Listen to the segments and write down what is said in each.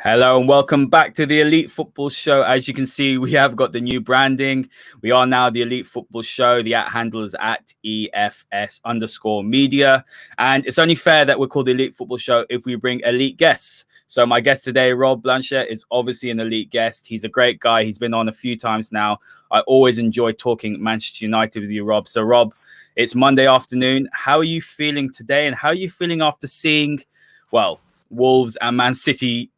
Hello and welcome back to the Elite Football Show. As you can see, we have got the new branding. We are now the Elite Football Show. The @handle is @EFS_media. And it's only fair that we're called the Elite Football Show if we bring elite guests. So my guest today, Rob Blanchette, is obviously an elite guest. He's a great guy. He's been on a few times now. I always enjoy talking Manchester United with you, Rob. So Rob, it's Monday afternoon. How are you feeling today? And how are you feeling after seeing, Wolves and Man City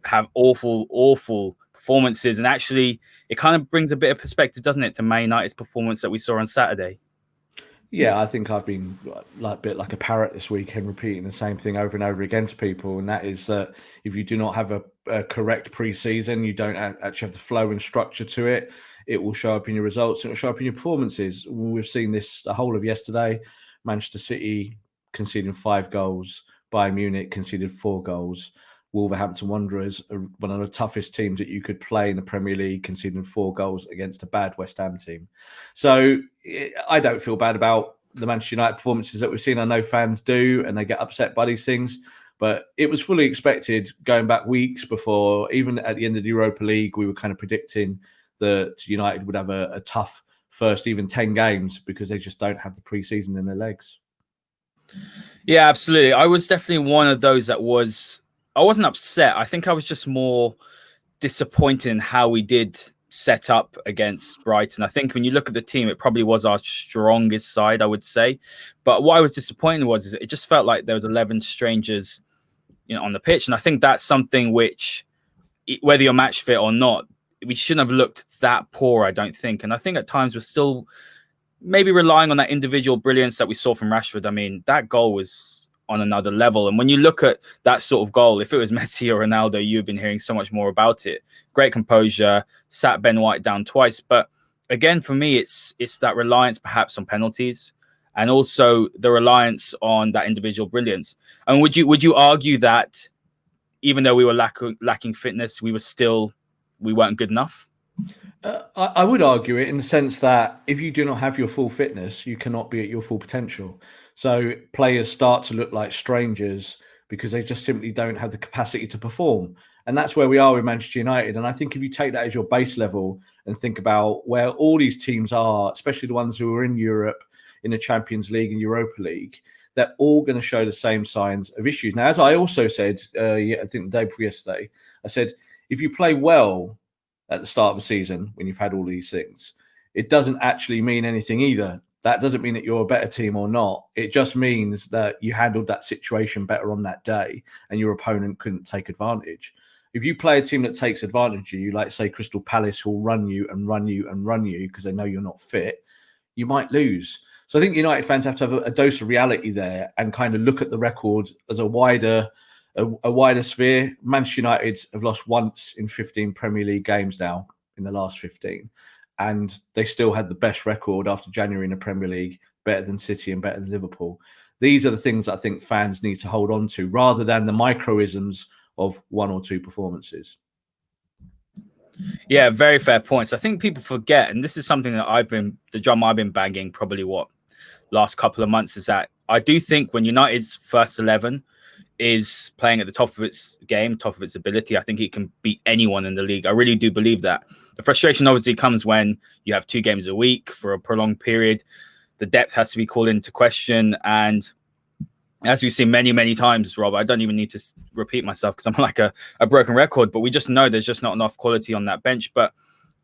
have awful performances? And actually, it kind of brings a bit of perspective, doesn't it, to Man United's performance that we saw on Saturday? Yeah, I think I've been a bit like a parrot this weekend, repeating the same thing over and over again to people, and that is that if you do not have a correct pre-season, you don't actually have the flow and structure to it, it will show up in your results, it will show up in your performances. We've seen this the whole of yesterday. Manchester City conceding 5 goals, Bayern Munich conceded 4 goals. Wolverhampton Wanderers are one of the toughest teams that you could play in the Premier League, conceding 4 goals against a bad West Ham team. So I don't feel bad about the Manchester United performances that we've seen. I know fans do, and they get upset by these things. But it was fully expected going back weeks before. Even at the end of the Europa League, we were kind of predicting that United would have a tough first even 10 games because they just don't have the pre-season in their legs. Yeah, absolutely. I was definitely one of those that I wasn't upset. I think I was just more disappointed in how we did set up against Brighton. I think when you look at the team, it probably was our strongest side, I would say. But what I was disappointed is it just felt like there was 11 strangers, on the pitch. And I think that's something which, whether you're match fit or not, we shouldn't have looked that poor, I don't think. And I think at times we're still maybe relying on that individual brilliance that we saw from Rashford. I mean, that goal was on another level. And when you look at that sort of goal, if it was Messi or Ronaldo, you've been hearing so much more about it. Great composure, sat Ben White down twice. But again, for me, it's that reliance perhaps on penalties and also the reliance on that individual brilliance. And would you argue that even though we were lacking fitness, we weren't good enough? I would argue it in the sense that if you do not have your full fitness, you cannot be at your full potential. So players start to look like strangers because they just simply don't have the capacity to perform. And that's where we are with Manchester United. And I think if you take that as your base level and think about where all these teams are, especially the ones who are in Europe, in the Champions League and Europa League, they're all going to show the same signs of issues. Now, as I also said, I think the day before yesterday, I said, if you play well at the start of the season, when you've had all these things, it doesn't actually mean anything either. That doesn't mean that you're a better team or not. It just means that you handled that situation better on that day and your opponent couldn't take advantage. If you play a team that takes advantage of you, like say Crystal Palace, who'll run you and run you and run you because they know you're not fit, you might lose. So I think United fans have to have a dose of reality there and kind of look at the record as a wider sphere. Manchester United have lost once in 15 Premier League games now in the last 15. And they still had the best record after January in the Premier League, better than City and better than Liverpool. These are the things I think fans need to hold on to rather than the microisms of one or two performances. Yeah, very fair points. I think people forget, and this is something that the drum I've been banging probably last couple of months, is that I do think when United's first 11 is playing at the top of its game, top of its ability, I think it can beat anyone in the league. I really do believe that. The frustration obviously comes when you have 2 games a week for a prolonged period. The depth has to be called into question. And as we've seen many, many times, Rob, I don't even need to repeat myself because I'm like a broken record, but we just know there's just not enough quality on that bench. But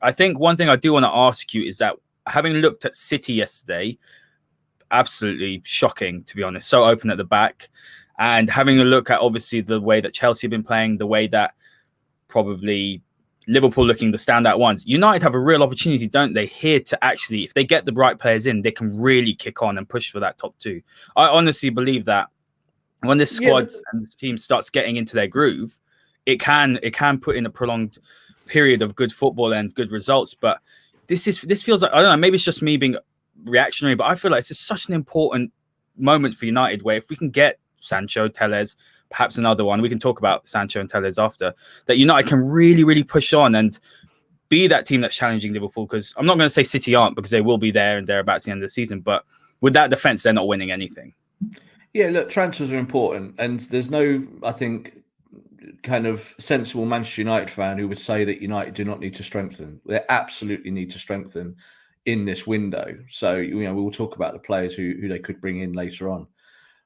I think one thing I do want to ask you is that having looked at City yesterday, absolutely shocking, to be honest, so open at the back. And having a look at, obviously, the way that Chelsea have been playing, the way that probably Liverpool looking the standout ones, United have a real opportunity, don't they, here to actually, if they get the right players in, they can really kick on and push for that top 2. I honestly believe that when this squad and this team starts getting into their groove, it can put in a prolonged period of good football and good results. But this feels like, I don't know, maybe it's just me being reactionary, but I feel like it's just such an important moment for United where if we can get Sancho, Telles, perhaps another one, we can talk about Sancho and Telles after, that United can really, really push on and be that team that's challenging Liverpool. Because I'm not going to say City aren't, because they will be there and thereabouts the end of the season. But with that defense, they're not winning anything. Yeah, look, transfers are important. And there's no, I think, kind of sensible Manchester United fan who would say that United do not need to strengthen. They absolutely need to strengthen in this window. So, we'll talk about the players who they could bring in later on.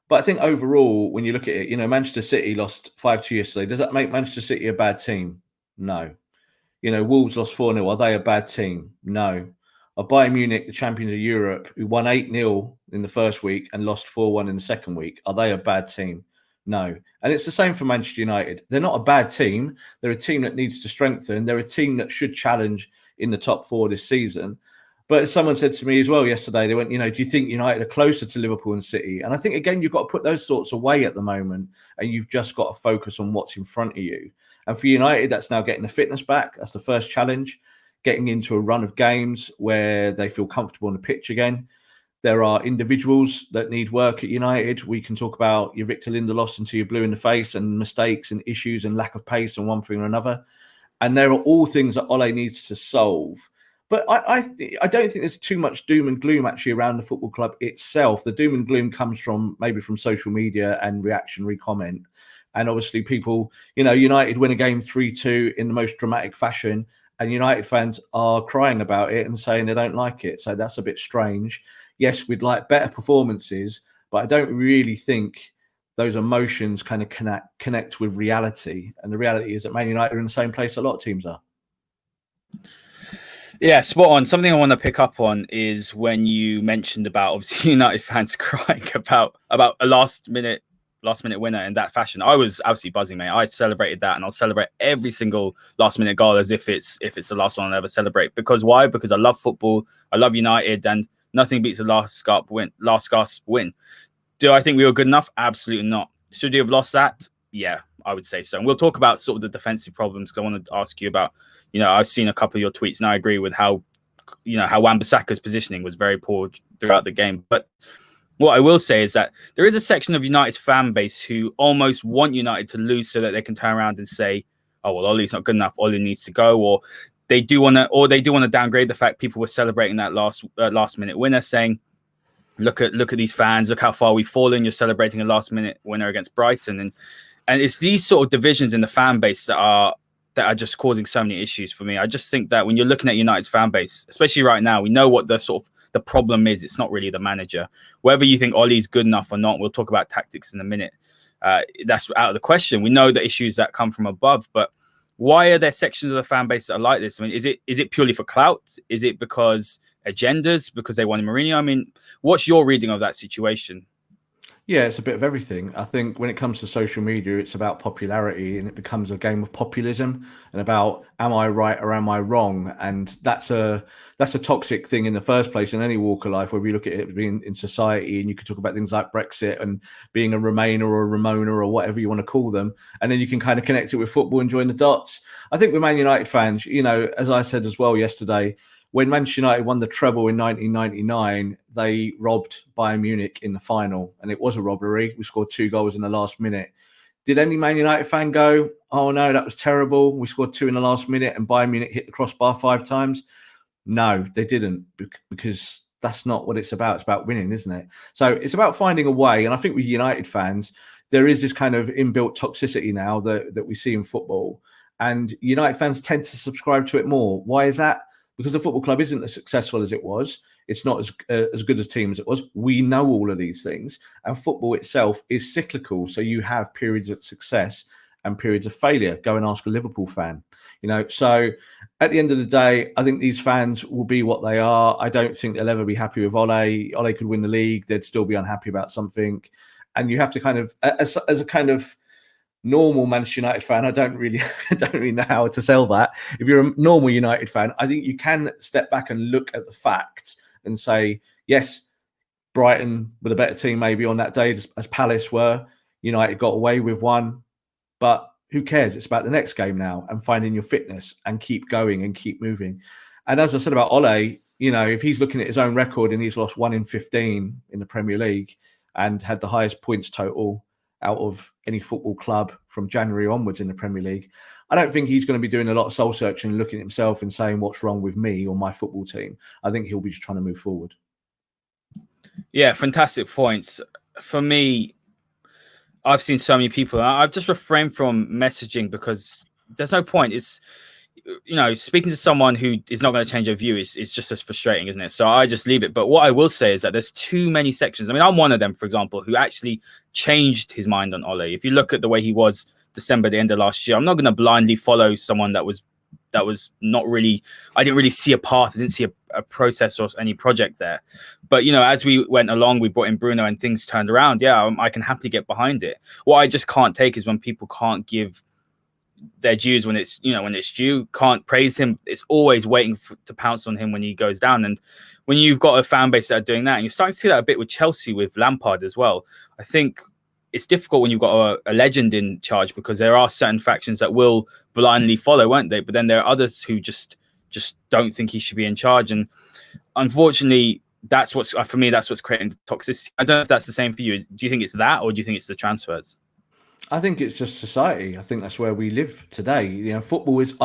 But I think overall, when you look at it, Manchester City lost 5-2 yesterday. Does that make Manchester City a bad team? No. Wolves lost 4-0. Are they a bad team? No. Are Bayern Munich, the champions of Europe, who won 8-0 in the first week and lost 4-1 in the second week, are they a bad team? No. And it's the same for Manchester United. They're not a bad team. They're a team that needs to strengthen. They're a team that should challenge in the top four this season. But someone said to me as well yesterday, they went, do you think United are closer to Liverpool and City? And I think, again, you've got to put those thoughts away at the moment, and you've just got to focus on what's in front of you. And for United, that's now getting the fitness back. That's the first challenge, getting into a run of games where they feel comfortable on the pitch again. There are individuals that need work at United. We can talk about your Victor Lindelof until you're blue in the face, and mistakes and issues and lack of pace and one thing or another. And there are all things that Ole needs to solve. But I don't think there's too much doom and gloom actually around the football club itself. The doom and gloom comes from maybe from social media and reactionary comment. And obviously people, United win a game 3-2 in the most dramatic fashion, and United fans are crying about it and saying they don't like it. So that's a bit strange. Yes, we'd like better performances, but I don't really think those emotions kind of connect with reality. And the reality is that Man United are in the same place a lot of teams are. Yeah, spot on. Something I want to pick up on is when you mentioned about obviously United fans crying about a last minute winner in that fashion. I was absolutely buzzing, mate. I celebrated that, and I'll celebrate every single last minute goal as if it's the last one I'll ever celebrate. Because why? Because I love football, I love United, and nothing beats a last gasp win. Do I think we were good enough? Absolutely not. Should you have lost that? Yeah, I would say so. And we'll talk about sort of the defensive problems, because I wanted to ask you about, I've seen a couple of your tweets and I agree with how Wan-Bissaka's positioning was very poor throughout the game. But what I will say is that there is a section of United's fan base who almost want United to lose so that they can turn around and say, oh, well, Ole's not good enough, Ole needs to go, or they do want to downgrade the fact people were celebrating that last minute winner, saying, look at these fans, look how far we've fallen, you're celebrating a last minute winner against Brighton. And it's these sort of divisions in the fan base that are just causing so many issues for me. I just think that when you're looking at United's fan base, especially right now, we know what the problem is. It's not really the manager. Whether you think Ole's good enough or not, we'll talk about tactics in a minute. That's out of the question. We know the issues that come from above, but why are there sections of the fan base that are like this? I mean, is it purely for clout? Is it because agendas, because they want Mourinho? I mean, what's your reading of that situation? Yeah, it's a bit of everything. I think when it comes to social media, it's about popularity, and it becomes a game of populism and about, am I right or am I wrong? And that's a toxic thing in the first place in any walk of life, where we look at it being in society, and you could talk about things like Brexit and being a Remainer or a Ramona or whatever you want to call them. And then you can kind of connect it with football and join the dots. I think with Man United fans, as I said as well yesterday, when Manchester United won the treble in 1999, they robbed Bayern Munich in the final, and it was a robbery. We scored 2 goals in the last minute. Did any Man United fan go, oh no, that was terrible, we scored 2 in the last minute and Bayern Munich hit the crossbar 5 times? No, they didn't, because that's not what it's about. It's about winning, isn't it? So it's about finding a way. And I think with United fans, there is this kind of inbuilt toxicity now that we see in football. And United fans tend to subscribe to it more. Why is that? Because the football club isn't as successful as it was. It's not as good a team as it was. We know all of these things. And football itself is cyclical. So you have periods of success and periods of failure. Go and ask a Liverpool fan. So at the end of the day, I think these fans will be what they are. I don't think they'll ever be happy with Ole. Ole could win the league. They'd still be unhappy about something. And you have to kind of, as a kind of normal Manchester United fan, I don't really know how to sell that. If you're a normal United fan, I think you can step back and look at the facts and say, yes, Brighton were the better team maybe on that day, as Palace were. United got away with one, but who cares? It's about the next game now and finding your fitness and keep going and keep moving. And as I said about Ole, if he's looking at his own record and he's lost 1 in 15 in the Premier League and had the highest points total out of any football club from January onwards in the Premier League, I don't think he's going to be doing a lot of soul searching and looking at himself and saying what's wrong with me or my football team. I think he'll be just trying to move forward. Yeah, fantastic points. For me, I've seen so many people. I've just refrained from messaging because there's no point. It's, speaking to someone who is not going to change their view is just as frustrating, isn't it? So I just leave it. But what I will say is that there's too many sections. I mean, I'm one of them, for example, who actually changed his mind on Ole. If you look at the way he was December, the end of last year, I'm not going to blindly follow someone that was not really, I didn't really see a path. I didn't see a process or any project there. But, as we went along, we brought in Bruno and things turned around. Yeah, I can happily get behind it. What I just can't take is when people can't give their dues when it's due, can't praise him. It's always waiting to pounce on him when he goes down. And when you've got a fan base that are doing that, and you're starting to see that a bit with Chelsea, with Lampard as well, I think it's difficult when you've got a legend in charge, because there are certain factions that will blindly follow, won't they? But then there are others who just don't think he should be in charge. And unfortunately, that's what's creating the toxicity. I don't know if that's the same for you. Do you think it's that, or do you think it's the transfers? I think it's just society. I think that's where we live today. I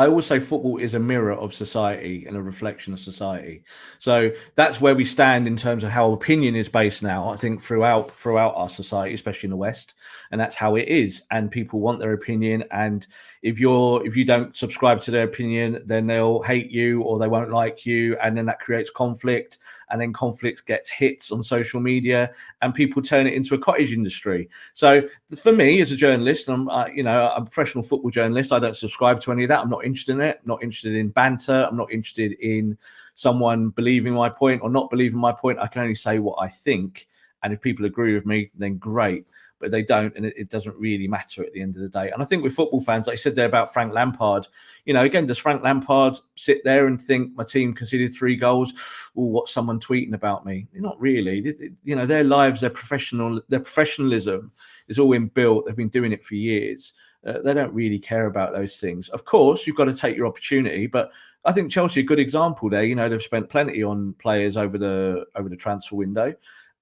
always say football is a mirror of society and a reflection of society. So that's where we stand in terms of how opinion is based now, I think throughout our society, especially in the West. And that's how it is. And people want their opinion. And if you don't subscribe to their opinion, then they'll hate you or they won't like you. And then that creates conflict. And then conflict gets hits on social media and people turn it into a cottage industry. So for me as a journalist, I'm a professional football journalist. I don't subscribe to any of that. I'm not interested in it. I'm not interested in banter. I'm not interested in someone believing my point or not believing my point. I can only say what I think. And if people agree with me, then great. But they don't, and it doesn't really matter at the end of the day. And I think with football fans, like I said there about Frank Lampard, again, does Frank Lampard sit there and think my team conceded 3 goals? Oh, what's someone tweeting about me? Not really. Their lives, their professionalism is all inbuilt. They've been doing it for years. They don't really care about those things. Of course, you've got to take your opportunity, but I think Chelsea, a good example there. They've spent plenty on players over the transfer window.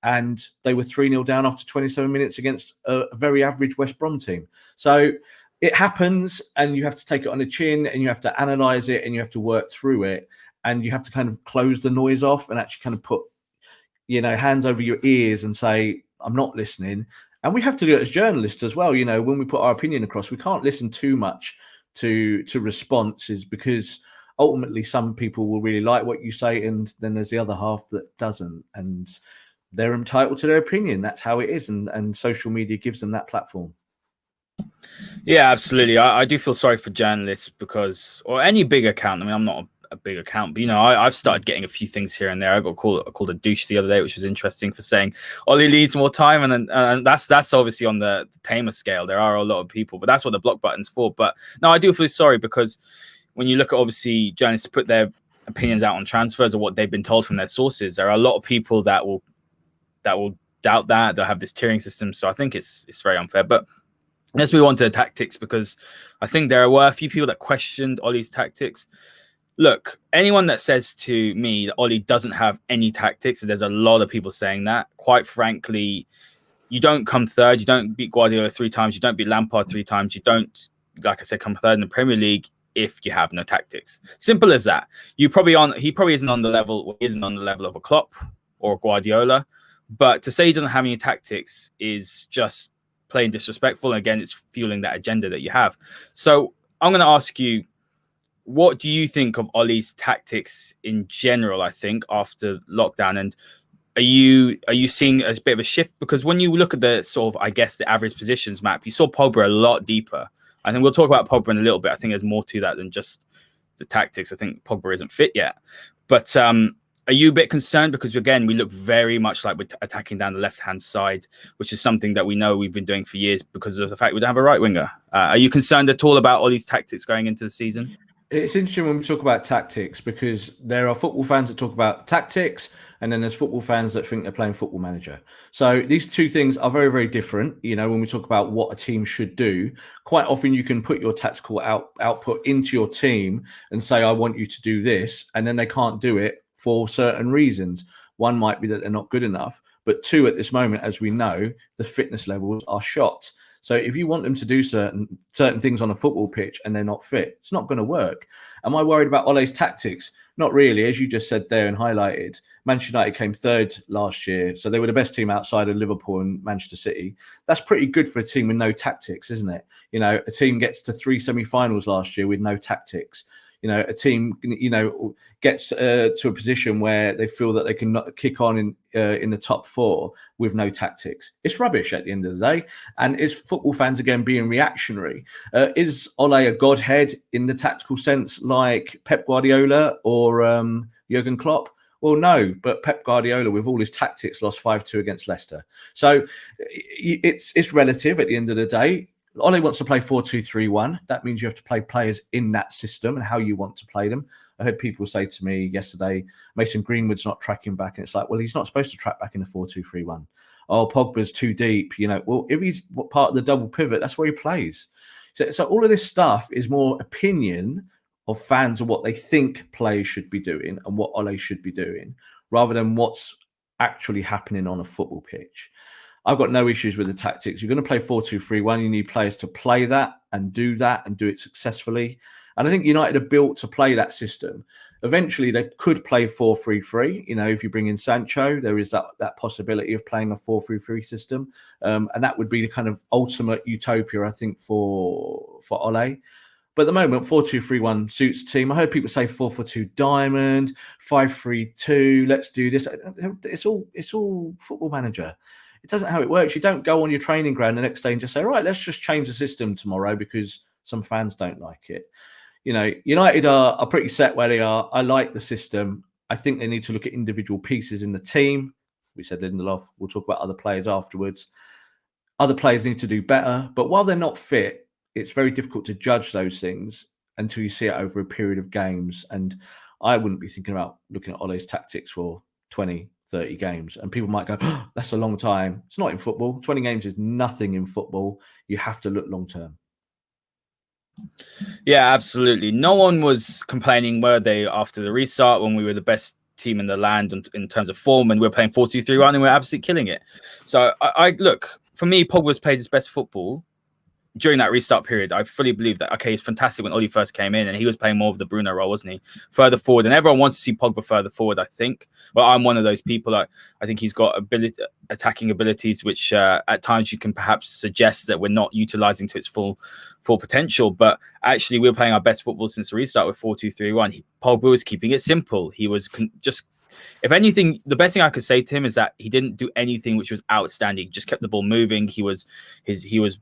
And they were 3-0 down after 27 minutes against a very average West Brom team. So it happens, and you have to take it on the chin, and you have to analyze it, and you have to work through it, and you have to kind of close the noise off and actually kind of put, hands over your ears and say, I'm not listening. And we have to do it as journalists as well. When we put our opinion across, we can't listen too much to responses, because ultimately some people will really like what you say, and then there's the other half that doesn't. And they're entitled to their opinion. That's how it is. And social media gives them that platform. Yeah, absolutely. I do feel sorry for journalists or any big account. I mean, I'm not a big account, but I've started getting a few things here and there. I got called a douche the other day, which was interesting, for saying Ollie needs more time, and that's obviously on the tamer scale. There are a lot of people, but that's what the block button's for. But no, I do feel sorry, because when you look at, obviously, journalists put their opinions out on transfers or what they've been told from their sources, there are a lot of people that will doubt that. They'll have this tiering system. So I think it's very unfair. But let's move on to the tactics, because I think there were a few people that questioned Ollie's tactics. Look, anyone that says to me that Ollie doesn't have any tactics, there's a lot of people saying that. Quite frankly, you don't come third. You don't beat Guardiola 3 times. You don't beat Lampard 3 times. You don't, like I said, come third in the Premier League if you have no tactics. Simple as that. He probably isn't on the level of a Klopp or Guardiola. But to say he doesn't have any tactics is just plain disrespectful. And again, it's fueling that agenda that you have. So I'm going to ask you, what do you think of Ollie's tactics in general, I think, after lockdown? And are you seeing a bit of a shift? Because when you look at the sort of, I guess, the average positions map, you saw Pogba a lot deeper. I think we'll talk about Pogba in a little bit. I think there's more to that than just the tactics. I think Pogba isn't fit yet. But are you a bit concerned? Because, again, we look very much like we're attacking down the left-hand side, which is something that we know we've been doing for years because of the fact we don't have a right winger. Are you concerned at all about all these tactics going into the season? It's interesting when we talk about tactics, because there are football fans that talk about tactics, and then there's football fans that think they're playing Football Manager. So these two things are very, very different. When we talk about what a team should do, quite often you can put your tactical output into your team and say, I want you to do this, and then they can't do it for certain reasons. One might be that they're not good enough, but 2, at this moment, as we know, the fitness levels are shot. So if you want them to do certain things on a football pitch and they're not fit, it's not going to work. Am I worried about Ole's tactics? Not really. As you just said there and highlighted, Manchester United came third last year, so they were the best team outside of Liverpool and Manchester City. That's pretty good for a team with no tactics, isn't it? You know, a team gets to 3 semi-finals last year with no tactics. You know, a team, you know, gets to a position where they feel that they can kick on in the top 4 with no tactics. It's rubbish at the end of the day. And is football fans, again, being reactionary? Is Ole a godhead in the tactical sense like Pep Guardiola or Jurgen Klopp? Well, no, but Pep Guardiola, with all his tactics, lost 5-2 against Leicester. So it's relative at the end of the day. Ole wants to play 4-2-3-1. That means you have to play players in that system and how you want to play them. I heard people say to me yesterday, Mason Greenwood's not tracking back. And it's like, well, he's not supposed to track back in a 4-2-3-1. Oh, Pogba's too deep. You know, well, if he's part of the double pivot, that's where he plays. So all of this stuff is more opinion of fans of what they think players should be doing and what Ole should be doing, rather than what's actually happening on a football pitch. I've got no issues with the tactics. You're going to play 4-2-3-1. You need players to play that and do it successfully. And I think United are built to play that system. Eventually, they could play 4-3-3. You know, if you bring in Sancho, there is that possibility of playing a 4-3-3 system. And that would be the kind of ultimate utopia, I think, for Ole. But at the moment, 4-2-3-1 suits the team. I heard people say 4-4-2 diamond, 5-3-2. Let's do this. It's all Football Manager. It doesn't how it works. You don't go on your training ground the next day and just say, all right, let's just change the system tomorrow because some fans don't like it. You know, United are pretty set where they are. I like the system. I think they need to look at individual pieces in the team. We said Lindelof. We'll talk about other players afterwards. Other players need to do better. But while they're not fit, it's very difficult to judge those things until you see it over a period of games. And I wouldn't be thinking about looking at Ole's tactics for 20, 30 games. And people might go, oh, that's a long time. It's not in football. 20 games is nothing in football. You have to look long term. Yeah, absolutely. No one was complaining, were they, after the restart when we were the best team in the land in terms of form and we're playing 4-2-3-1 and we're absolutely killing it. So I look, for me, Pogba's played his best football during that restart period. I fully believe that, okay, it's fantastic when Ole first came in and he was playing more of the Bruno role, wasn't he? Further forward. And everyone wants to see Pogba further forward, I think. Well, I'm one of those people. I think he's got attacking abilities, which at times you can perhaps suggest that we're not utilizing to its full potential. But actually, we're playing our best football since the restart with 4-2-3-1. Pogba was keeping it simple. He was just... If anything, the best thing I could say to him is that he didn't do anything which was outstanding. He just kept the ball moving. He was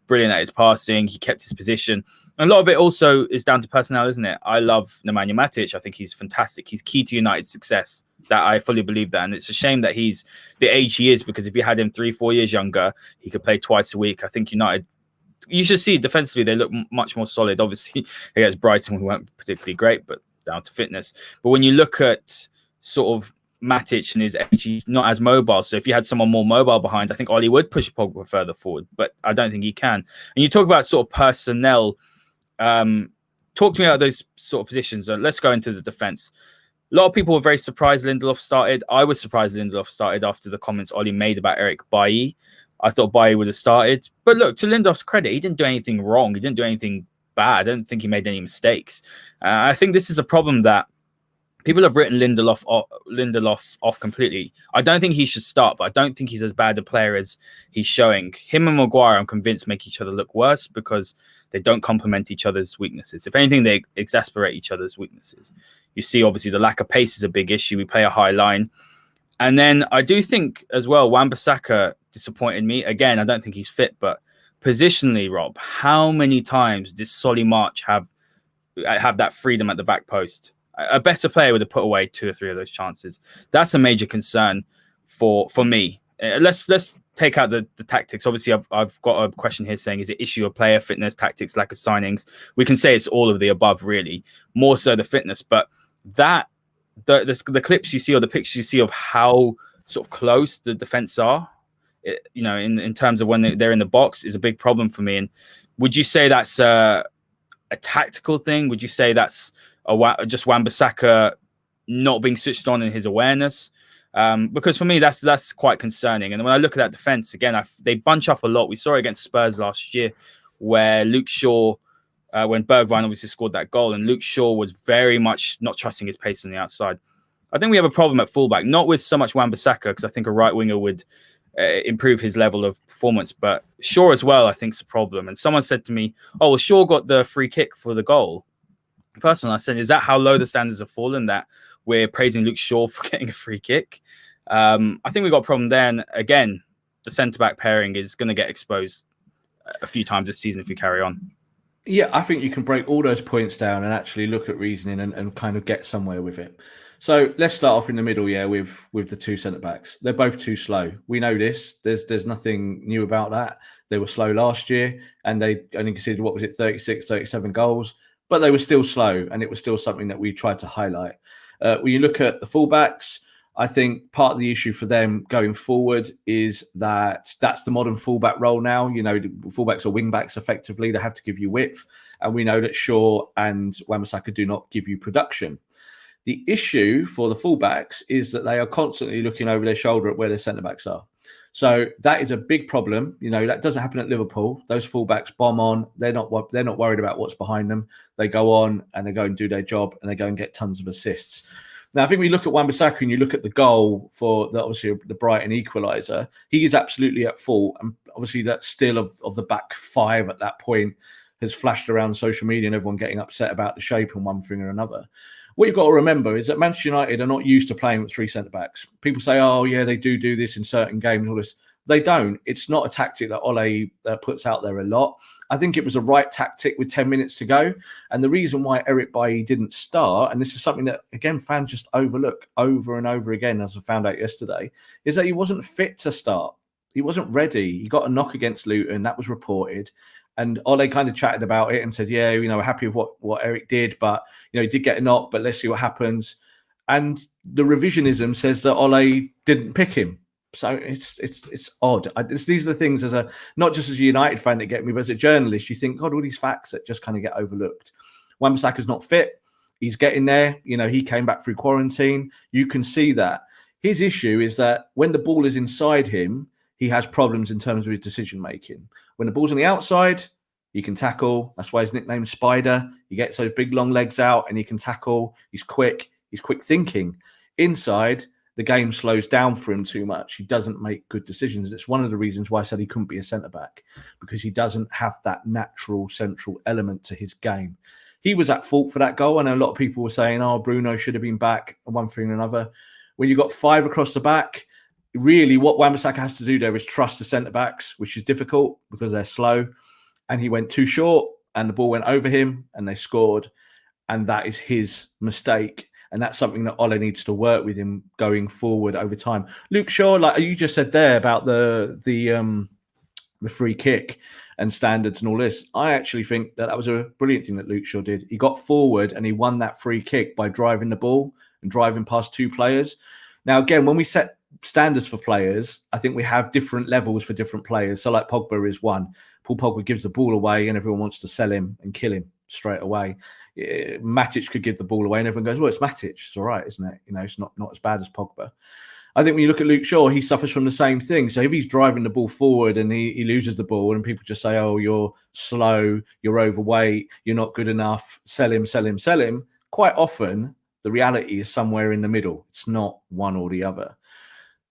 brilliant at his passing. He kept his position. And a lot of it also is down to personnel, isn't it? I love Nemanja Matic. I think he's fantastic. He's key to United's success. That I fully believe that. And it's a shame that he's the age he is, because if you had him 3-4 years younger, he could play twice a week. I think United, you should see defensively, they look much more solid. Obviously, against Brighton, we weren't particularly great, but down to fitness. But when you look at sort of Matic and his age, he's not as mobile. So if you had someone more mobile behind, I think Ole would push Pogba further forward, but I don't think he can. And you talk about sort of personnel. Talk to me about those sort of positions. Let's go into the defense. A lot of people were very surprised Lindelof started. I was surprised Lindelof started after the comments Ole made about Eric Bailly. I thought Bailly would have started. But look, to Lindelof's credit, he didn't do anything wrong. He didn't do anything bad. I don't think he made any mistakes. I think this is a problem that people have written Lindelof off completely. I don't think he should start, but I don't think he's as bad a player as he's showing. Him and Maguire, I'm convinced, make each other look worse because they don't complement each other's weaknesses. If anything, they exasperate each other's weaknesses. You see, obviously, the lack of pace is a big issue. We play a high line. And then I do think as well, Wan-Bissaka disappointed me. Again, I don't think he's fit, but positionally, Rob, how many times did Solly March have that freedom at the back post? A better player would have put away 2 or 3 of those chances. That's a major concern for me. Let's take out the tactics. Obviously, I've got a question here saying, is it issue of player fitness, tactics, lack of signings? We can say it's all of the above, really. More so the fitness, but that the clips you see or the pictures you see of how sort of close the defense are, in terms of when they're in the box, is a big problem for me. And would you say that's a tactical thing? Would you say that's just Wan-Bissaka not being switched on in his awareness? Because for me, that's quite concerning. And when I look at that defense again, they bunch up a lot. We saw it against Spurs last year, where Luke Shaw, when Bergwijn obviously scored that goal, and Luke Shaw was very much not trusting his pace on the outside. I think we have a problem at fullback, not with so much Wan-Bissaka, because I think a right winger would improve his level of performance, but Shaw as well, I think, is a problem. And someone said to me, "Oh, well, Shaw got the free kick for the goal." Personally, I said, "Is that how low the standards have fallen that we're praising Luke Shaw for getting a free kick?" I think we've got a problem there. And again, the centre-back pairing is going to get exposed a few times this season if we carry on. Yeah, I think you can break all those points down and actually look at reasoning and kind of get somewhere with it. So let's start off in the middle, with the two centre backs. They're both too slow. We know this. There's nothing new about that. They were slow last year, and they only conceded, what was it, 36, 37 goals, but they were still slow, and it was still something that we tried to highlight. When you look at the fullbacks, I think part of the issue for them going forward is that that's the modern fullback role now. Fullbacks are wingbacks effectively. They have to give you width. And we know that Shaw and Wan-Bissaka do not give you production. The issue for the fullbacks is that they are constantly looking over their shoulder at where their centre-backs are. So that is a big problem. That doesn't happen at Liverpool. Those fullbacks bomb on. They're not worried about what's behind them. They go on and they go and do their job, and they go and get tons of assists. Now, I think we look at Wan-Bissaka and you look at the goal for obviously the Brighton equaliser. He is absolutely at fault, and obviously that still of the back five at that point has flashed around social media and everyone getting upset about the shape and one thing or another. What you've got to remember is that Manchester United are not used to playing with three centre-backs. People say, oh, yeah, they do this in certain games, all this. They don't. It's not a tactic that Ole puts out there a lot. I think it was a right tactic with 10 minutes to go. And the reason why Eric Bailly didn't start, and this is something that, again, fans just overlook over and over again, as I found out yesterday, is that he wasn't fit to start. He wasn't ready. He got a knock against Luton. That was reported. And Ole kind of chatted about it and said, yeah, we're happy with what Eric did, but, he did get a knock, but let's see what happens. And the revisionism says that Ole didn't pick him. So it's odd. These are the things not just as a United fan that get me, but as a journalist, you think, God, all these facts that just kind of get overlooked. Wan-Bissaka's not fit. He's getting there. He came back through quarantine. You can see that. His issue is that when the ball is inside him, he has problems in terms of his decision-making. When the ball's on the outside, he can tackle. That's why his nickname's Spider. He gets those big, long legs out and he can tackle. He's quick. He's quick thinking. Inside, the game slows down for him too much. He doesn't make good decisions. It's one of the reasons why I said he couldn't be a centre-back, because he doesn't have that natural central element to his game. He was at fault for that goal. I know a lot of people were saying, oh, Bruno should have been back, and one thing and another. When you've got five across the back, really what Wan-Bissaka has to do there is trust the centre-backs, which is difficult because they're slow. And he went too short and the ball went over him and they scored. And that is his mistake. And that's something that Ole needs to work with him going forward over time. Luke Shaw, like you just said there about the free kick and standards and all this, I actually think that was a brilliant thing that Luke Shaw did. He got forward and he won that free kick by driving the ball and driving past two players. Now, again, when we set standards for players, I think we have different levels for different players. So like Pogba is one. Paul Pogba gives the ball away and everyone wants to sell him and kill him straight away. Matic could give the ball away and everyone goes, well, it's Matic. It's all right, isn't it? It's not as bad as Pogba. I think when you look at Luke Shaw, he suffers from the same thing. So if he's driving the ball forward and he loses the ball and people just say, oh, you're slow, you're overweight, you're not good enough, sell him. Quite often, the reality is somewhere in the middle. It's not one or the other.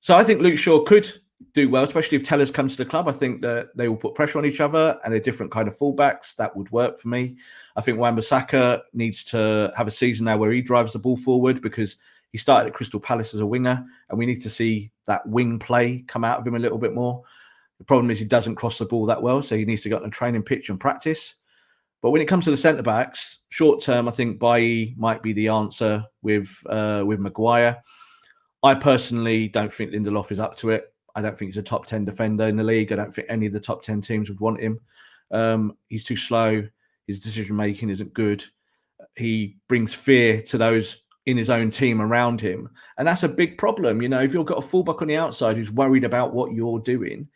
So I think Luke Shaw could do well, especially if Tellers comes to the club. I think that they will put pressure on each other and they're different kind of fullbacks. That would work for me. I think Wan-Bissaka needs to have a season now where he drives the ball forward, because he started at Crystal Palace as a winger and we need to see that wing play come out of him a little bit more. The problem is he doesn't cross the ball that well, so he needs to get on a training pitch and practice. But when it comes to the centre-backs, short term, I think Bailly might be the answer with Maguire. I personally don't think Lindelof is up to it. I don't think he's a top 10 defender in the league. I don't think any of the top 10 teams would want him. He's too slow. His decision-making isn't good. He brings fear to those in his own team around him. And that's a big problem. If you've got a fullback on the outside who's worried about what you're doing,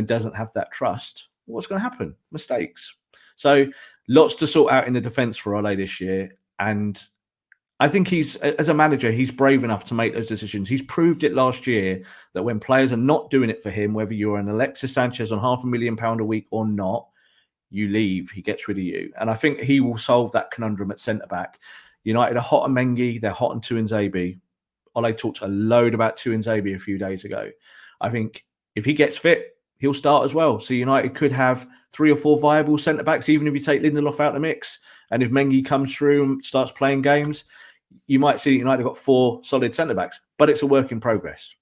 doesn't have that trust, what's going to happen? Mistakes. So lots to sort out in the defence for Ole this year. And I think as a manager, he's brave enough to make those decisions. He's proved it last year that when players are not doing it for him, whether you're an Alexis Sanchez on £500,000 a week or not, you leave. He gets rid of you. And I think he will solve that conundrum at centre-back. United are hot on Mengi. They're hot on Tuanzebe. Ole talked a load about Tuanzebe a few days ago. I think if he gets fit, he'll start as well. So United could have 3 or 4 viable centre-backs, even if you take Lindelof out of the mix. And if Mengi comes through and starts playing games, you might see United got 4 solid centre-backs. But it's a work in progress.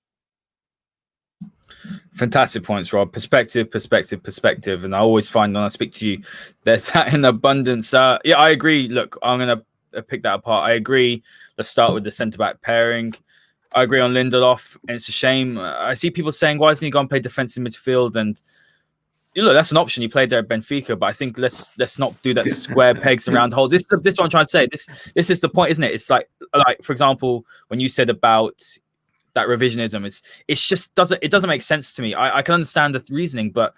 Fantastic points, Rob. Perspective. And I always find when I speak to you, there's that in abundance. Yeah, I agree. Look, I'm going to pick that apart. I agree. Let's start with the centre-back pairing. I agree on Lindelof, and it's a shame. I see people saying, why doesn't he go and play defensive midfield? And look, that's an option. He played there at Benfica, but I think let's not do that square pegs and round holes. This is what I'm trying to say. This is the point, isn't it? It's like for example, when you said about that revisionism, it's just doesn't make sense to me. I can understand the reasoning, but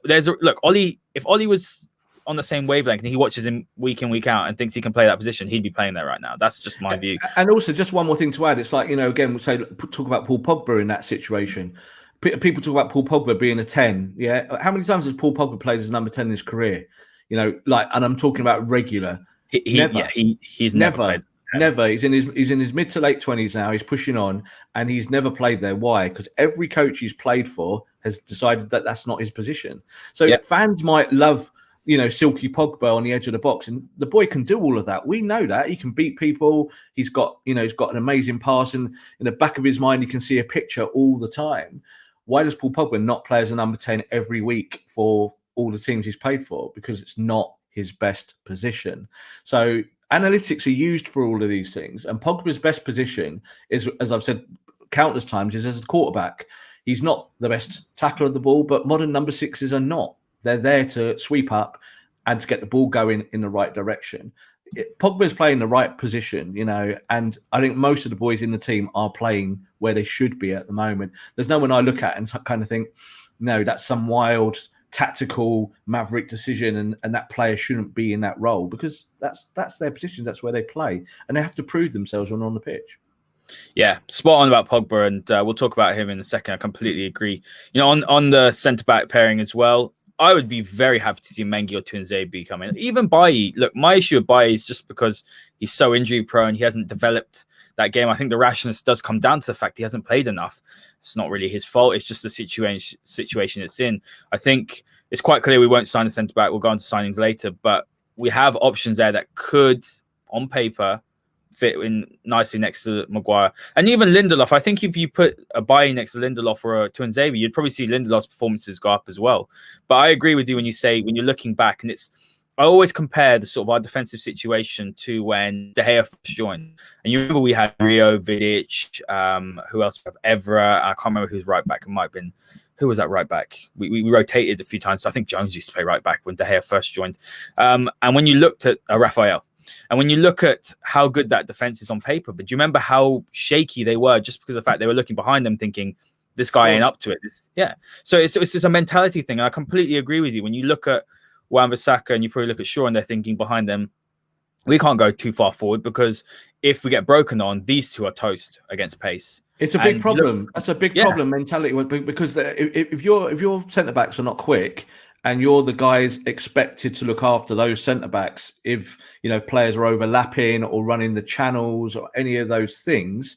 look, Ollie. If Ollie was on the same wavelength and he watches him week in, week out and thinks he can play that position, he'd be playing there right now. That's just my view. And also, just one more thing to add. It's like, again, we talk about Paul Pogba in that situation. People talk about Paul Pogba being a 10. Yeah. How many times has Paul Pogba played as number 10 in his career? And I'm talking about regular. He's never played. Never. He's in his mid to late 20s now. He's pushing on, and he's never played there. Why? Because every coach he's played for has decided that that's not his position. So fans might love, Silky Pogba on the edge of the box, and the boy can do all of that. We know that he can beat people. He's got an amazing pass, and in the back of his mind, he can see a picture all the time. Why does Paul Pogba not play as a number 10 every week for all the teams he's played for? Because it's not his best position. So analytics are used for all of these things, and Pogba's best position is, as I've said countless times, is as a quarterback. He's not the best tackler of the ball, but modern number 6s are not. They're there to sweep up and to get the ball going in the right direction. Pogba's playing the right position, and I think most of the boys in the team are playing where they should be at the moment. There's no one I look at and kind of think, no, that's some wild tactical maverick decision, and that player shouldn't be in that role, because that's their position, that's where they play, and they have to prove themselves when on the pitch. Yeah, spot on about Pogba, and we'll talk about him in a second. I completely agree. On the centre-back pairing as well, I would be very happy to see Mengi or Tuanzebe come in. Even Bailly. Look, my issue with Bailly is just because he's so injury prone. He hasn't developed that game. I think the rashness does come down to the fact he hasn't played enough. It's not really his fault. It's just the situation it's in. I think it's quite clear we won't sign the centre-back. We'll go on to signings later. But we have options there that could, on paper, fit in nicely next to Maguire. And even Lindelof, I think if you put a Bailly next to Lindelof or a Tuanzebe, you'd probably see Lindelof's performances go up as well. But I agree with you when you say, when you're looking back, and I always compare the sort of our defensive situation to when De Gea first joined. And you remember we had Rio, Vidic, who else? Evra. I can't remember who's right back. It might have been, who was that right back? We rotated a few times. So I think Jones used to play right back when De Gea first joined. And when you looked at Raphael, and when you look at how good that defense is on paper, but do you remember how shaky they were just because of the fact they were looking behind them thinking, this guy ain't up to it. So it's just a mentality thing. And I completely agree with you. When you look at Wan-Bissaka and you probably look at Shaw and they're thinking behind them, we can't go too far forward, because if we get broken on, these two are toast against pace. It's a big problem. That's a big problem mentality, because if your centre-backs are not quick, and you're the guys expected to look after those centre-backs, if players are overlapping or running the channels or any of those things,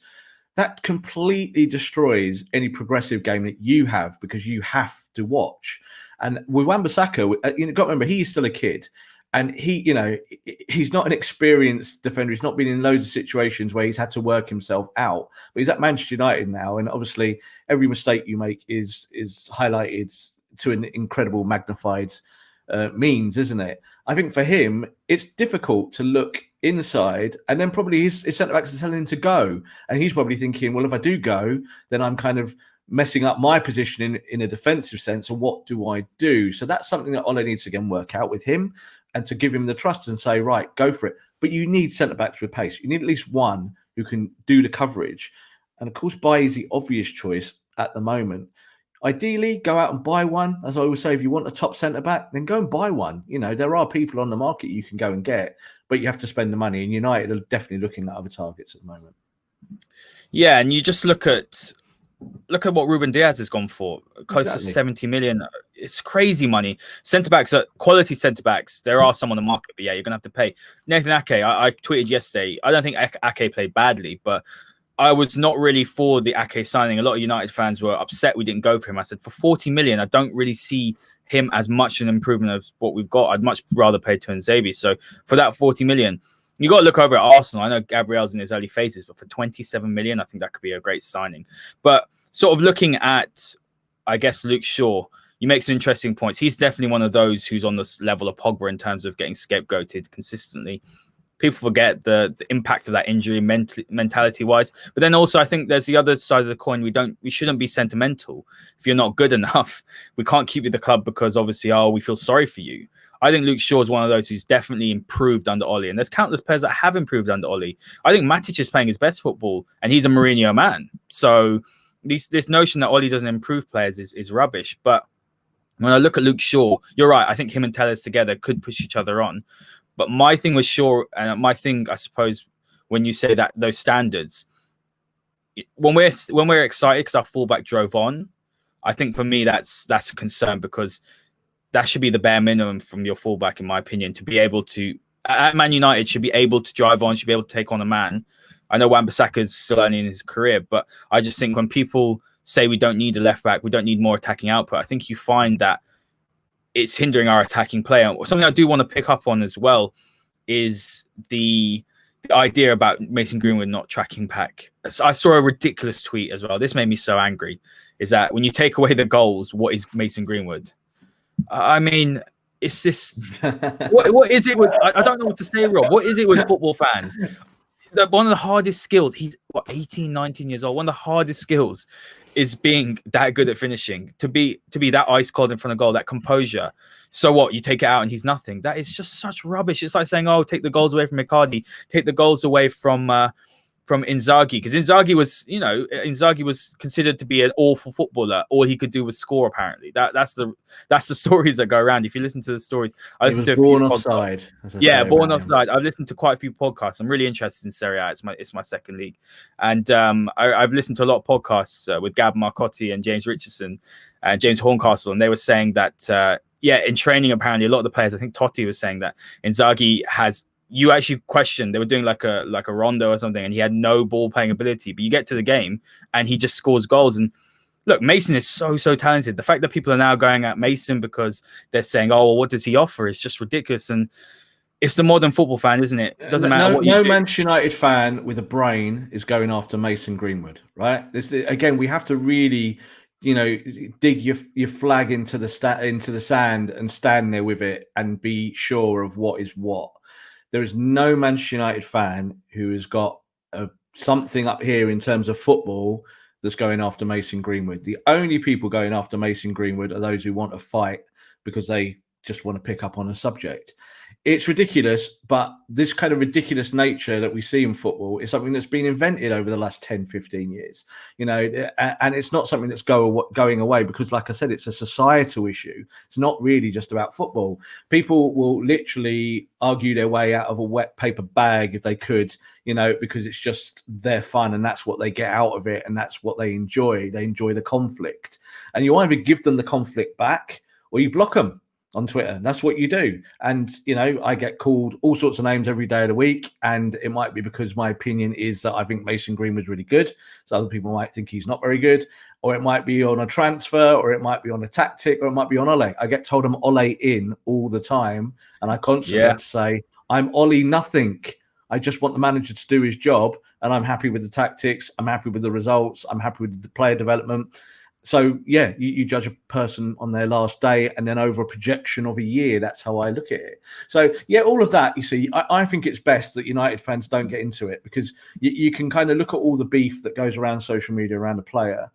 that completely destroys any progressive game that you have, because you have to watch. And with Wan-Bissaka, got to remember, he's still a kid, and he's not an experienced defender. He's not been in loads of situations where he's had to work himself out. But he's at Manchester United now, and obviously every mistake you make is highlighted to an incredible magnified means, isn't it? I think for him, it's difficult to look inside, and then probably his centre-backs are telling him to go. And he's probably thinking, well, if I do go, then I'm kind of messing up my position in a defensive sense. And what do I do? So that's something that Ole needs to again work out with him, and to give him the trust and say, right, go for it. But you need centre-backs with pace. You need at least one who can do the coverage. And of course, Bailly is the obvious choice at the moment. Ideally, go out and buy one. As I always say, if you want a top centre-back, then go and buy one. There are people on the market you can go and get, but you have to spend the money. And United are definitely looking at other targets at the moment. Yeah, and you just look at what Ruben Diaz has gone for, close to 70 million. It's crazy money. Centre-backs are quality centre-backs. There are some on the market, but yeah, you're going to have to pay. Nathan Ake, I tweeted yesterday, I don't think Ake played badly, but I was not really for the Ake signing. A lot of United fans were upset we didn't go for him. I said, for 40 million, I don't really see him as much an improvement of what we've got. I'd much rather pay to Nzabi. So for that 40 million, you got to look over at Arsenal. I know Gabriel's in his early phases, but for 27 million, I think that could be a great signing. But sort of looking at, I guess, Luke Shaw, you make some interesting points. He's definitely one of those who's on this level of Pogba in terms of getting scapegoated consistently. People forget the impact of that injury mentality wise, but then also I think there's the other side of the coin. We shouldn't be sentimental. If you're not good enough, we can't keep you at the club because obviously, we feel sorry for you. I think Luke Shaw is one of those who's definitely improved under Oli, and there's countless players that have improved under Oli. I think Matic is playing his best football, and he's a Mourinho man. So this notion that Oli doesn't improve players is rubbish. But when I look at Luke Shaw, you're right. I think him and Tellez together could push each other on. But my thing with Shaw, and my thing, I suppose, when you say that those standards, when we're excited because our fullback drove on, I think for me that's a concern, because that should be the bare minimum from your fullback, in my opinion, to be able to at Man United should be able to drive on, should be able to take on a man. I know Wan-Bissaka is still early in his career, but I just think when people say we don't need a left back, we don't need more attacking output, I think you find that it's hindering our attacking play. Something I do want to pick up on as well is the idea about Mason Greenwood not tracking back. I saw a ridiculous tweet as well. This made me so angry. Is that when you take away the goals, what is Mason Greenwood? I mean, it's this. What is it with? I don't know what to say, Rob. What is it with football fans? One of the hardest skills. He's 18, 19 years old. One of the hardest skills is being that good at finishing, to be that ice cold in front of goal, that composure. So what? You take it out and he's nothing. That is just such rubbish. It's like saying, take the goals away from Icardi, take the goals away from Inzaghi, because Inzaghi was considered to be an awful footballer. All he could do was score. Apparently, that's the stories that go around. If you listen to the stories, I listened to a few offside. Born offside. I've listened to quite a few podcasts. I'm really interested in Serie A. It's my second league, and I've listened to a lot of podcasts with Gab Marcotti and James Richardson and James Horncastle, and they were saying that in training, apparently a lot of the players, I think Totti was saying that Inzaghi has. You actually question, they were doing like a rondo or something, and he had no ball playing ability, but you get to the game and he just scores goals. And look, Mason is so talented. The fact that people are now going at Mason because they're saying, what does he offer, is just ridiculous. And it's the modern football fan, isn't it? Doesn't matter what you do. No Manchester United fan with a brain is going after Mason Greenwood, right? Again, we have to really, dig your flag into the sand and stand there with it and be sure of what is what. There is no Manchester United fan who has got something up here in terms of football that's going after Mason Greenwood. The only people going after Mason Greenwood are those who want to fight because they just want to pick up on a subject. It's ridiculous, but this kind of ridiculous nature that we see in football is something that's been invented over the last 10, 15 years, and it's not something that's going away, because, like I said, it's a societal issue. It's not really just about football. People will literally argue their way out of a wet paper bag if they could, because it's just their fun and that's what they get out of it and that's what they enjoy. They enjoy the conflict, and you either give them the conflict back or you block them on Twitter. That's what you do. And, I get called all sorts of names every day of the week. And it might be because my opinion is that I think Mason Greenwood's really good. So other people might think he's not very good. Or it might be on a transfer, or it might be on a tactic, or it might be on Ole. I get told I'm Ole in all the time. And I constantly have to say, I'm Ole nothing. I just want the manager to do his job. And I'm happy with the tactics. I'm happy with the results. I'm happy with the player development. So, you judge a person on their last day and then over a projection of a year. That's how I look at it. So, all of that, you see, I think it's best that United fans don't get into it, because you can kind of look at all the beef that goes around social media around a player,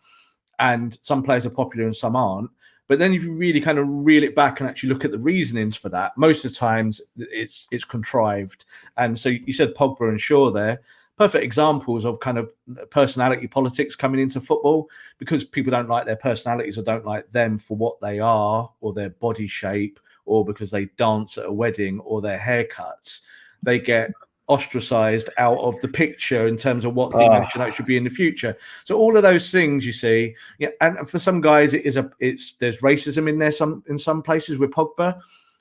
and some players are popular and some aren't. But then if you really kind of reel it back and actually look at the reasonings for that, most of the times it's contrived. And so you said Pogba and Shaw there. Perfect examples of kind of personality politics coming into football, because people don't like their personalities or don't like them for what they are, or their body shape, or because they dance at a wedding, or their haircuts. They get ostracized out of the picture in terms of what the Manchester United should be in the future. So all of those things, you see, and for some guys, there's racism in there in some places with Pogba,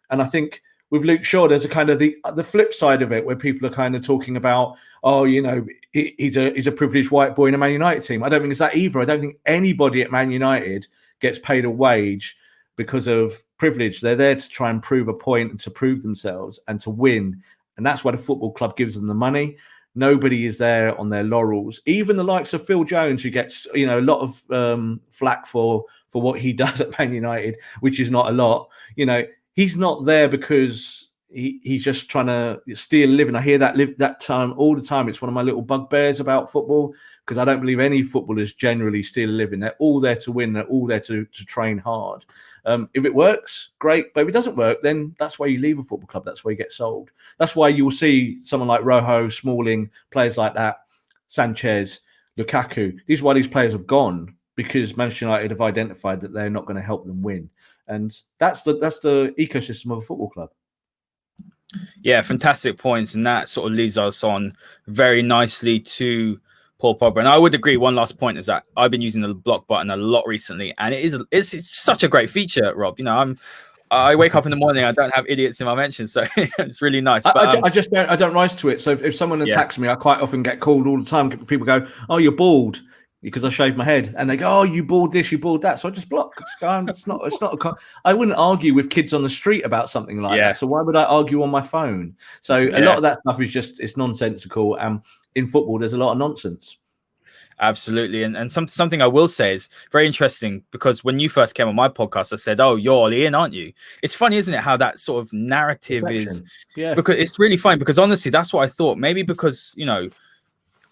and I think with Luke Shaw, there's a kind of the flip side of it where people are kind of talking about, oh, you know, he's a privileged white boy in a Man United team. I don't think it's that either. I don't think anybody at Man United gets paid a wage because of privilege. They're there to try and prove a point and to prove themselves and to win. And that's why the football club gives them the money. Nobody is there on their laurels. Even the likes of Phil Jones, who gets, you know, a lot of flack for what he does at Man United, which is not a lot. You know, he's not there because he's just trying to steal a living. I hear that time all the time. It's one of my little bugbears about football, because I don't believe any footballers generally steal a living. They're all there to win. They're all there to train hard. If it works, great. But if it doesn't work, then that's why you leave a football club. That's why you get sold. That's why you'll see someone like Rojo, Smalling, players like that, Sanchez, Lukaku. These are why these players have gone, because Manchester United have identified that they're not going to help them win. And that's the ecosystem of a football club. Yeah, fantastic points. And that sort of leads us on very nicely to Paul Pogba. And I would agree, one last point is that I've been using the block button a lot recently, and it's such a great feature, Rob. You know, I wake up in the morning, I don't have idiots in my mentions, so it's really nice. But I don't rise to it. So if someone attacks me, I quite often get called all the time. People go, "Oh, you're bald," because I shaved my head, and they go, "Oh, you bald this, you bald that." So I just block. It's not. I wouldn't argue with kids on the street about something like that. So why would I argue on my phone? So a lot of that stuff is just, it's nonsensical. And in football, there's a lot of nonsense. Absolutely. And something I will say is very interesting, because when you first came on my podcast, I said, "Oh, you're Ollie in, aren't you?" It's funny, isn't it, how that sort of narrative is? Yeah. Because it's really funny, because honestly, that's what I thought. Maybe because, you know,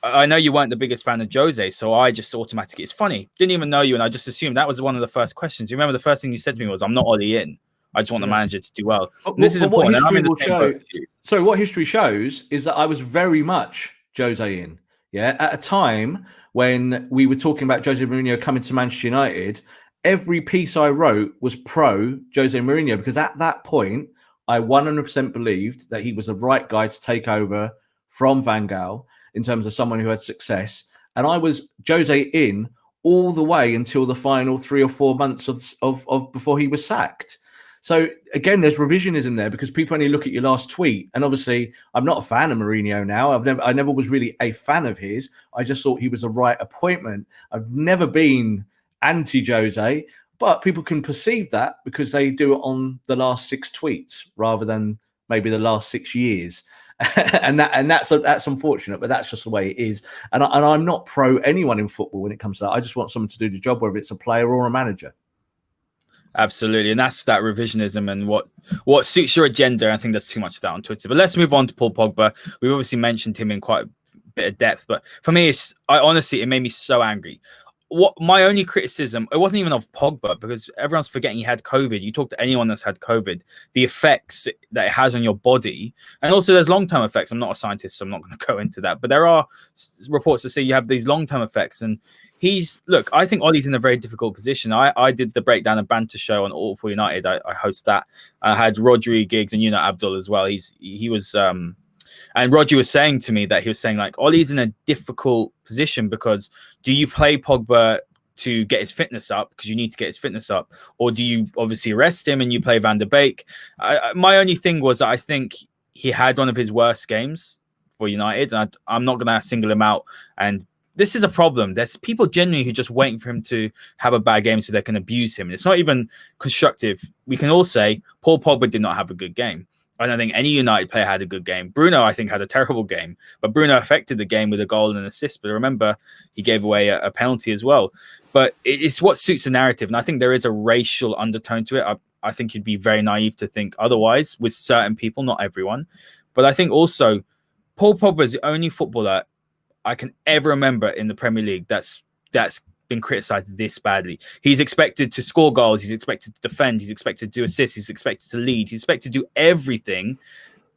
I know you weren't the biggest fan of Jose, so I just automatically, it's funny, didn't even know you, and I just assumed that was one of the first questions. You remember the first thing you said to me was, "I'm not Ollie in. I just want the manager to do well." This is important. And I'm in the same boat. So what history shows is that I was very much Jose in. Yeah, at a time when we were talking about Jose Mourinho coming to Manchester United, every piece I wrote was pro Jose Mourinho, because at that point, I 100% believed that he was the right guy to take over from Van Gaal in terms of someone who had success. And I was Jose in all the way until the final 3 or 4 months of before he was sacked. So again, there's revisionism there, because people only look at your last tweet. And obviously, I'm not a fan of Mourinho now. I never was really a fan of his. I just thought he was the right appointment. I've never been anti-Jose, but people can perceive that because they do it on the last 6 tweets rather than maybe the last 6 years. and that's unfortunate, but that's just the way it is. And I'm not pro anyone in football when it comes to that. I just want someone to do the job, whether it's a player or a manager. Absolutely. And that's that revisionism and what suits your agenda. I think there's too much of that on Twitter. But let's move on to Paul Pogba. We've obviously mentioned him in quite a bit of depth, but for me, honestly, it made me so angry. What my only criticism, it wasn't even of Pogba, because everyone's forgetting he had COVID. You talk to anyone that's had COVID, the effects that it has on your body, and also there's long-term effects. I'm not a scientist, so I'm not going to go into that, but there are reports that say you have these long-term effects. And look, I think Ollie's in a very difficult position. I did the breakdown and banter show on All for United. I host that. I had Rodri, Giggs, and Abdul as well. He was and Roger was saying to me that he was saying, like, Ollie's in a difficult position, because do you play Pogba to get his fitness up, because you need to get his fitness up, or do you obviously rest him and you play Van der Beek? My only thing was that I think he had one of his worst games for United, and I'm not going to single him out. And this is a problem. There's people genuinely who just waiting for him to have a bad game so they can abuse him. And it's not even constructive. We can all say Paul Pogba did not have a good game. I don't think any United player had a good game. Bruno, I think, had a terrible game, but Bruno affected the game with a goal and an assist. But remember, he gave away a penalty as well. But it's what suits the narrative. And I think there is a racial undertone to it. I think you'd be very naive to think otherwise with certain people, not everyone. But I think also Paul Pogba is the only footballer I can ever remember in the Premier League that's been criticized this badly. He's expected to score goals, he's expected to defend, he's expected to do assists, he's expected to lead, he's expected to do everything.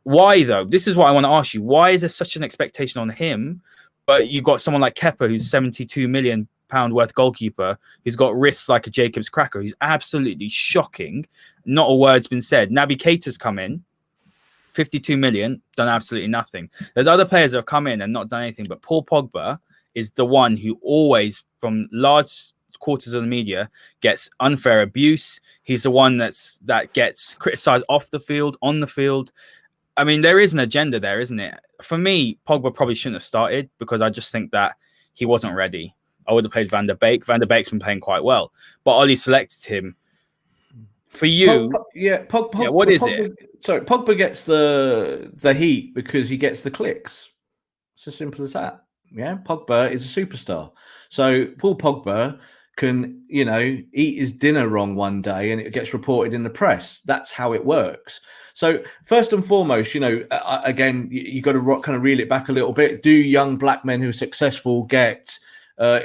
Why though? This is what I want to ask you. Why is there such an expectation on him, but you've got someone like Kepa, who's £72 million worth goalkeeper, who's got wrists like a Jacob's cracker, who's absolutely shocking. Not a word's been said. Naby Keita's come in, 52 million, done absolutely nothing. There's other players that have come in and not done anything, but Paul Pogba is the one who always, from quarters of the media gets unfair abuse. He's the one that gets criticised off the field, on the field. I mean, there is an agenda there, isn't it? For me, Pogba probably shouldn't have started because I just think that he wasn't ready. I would have played Van der Beek. Van der Beek's been playing quite well, but Ollie selected him. For you, what is it? Sorry, Pogba gets the heat because he gets the clicks. It's as simple as that. Yeah, Pogba is a superstar. So Paul Pogba can, eat his dinner wrong one day and it gets reported in the press. That's how it works. So first and foremost, again, you got to kind of reel it back a little bit. Do young black men who are successful get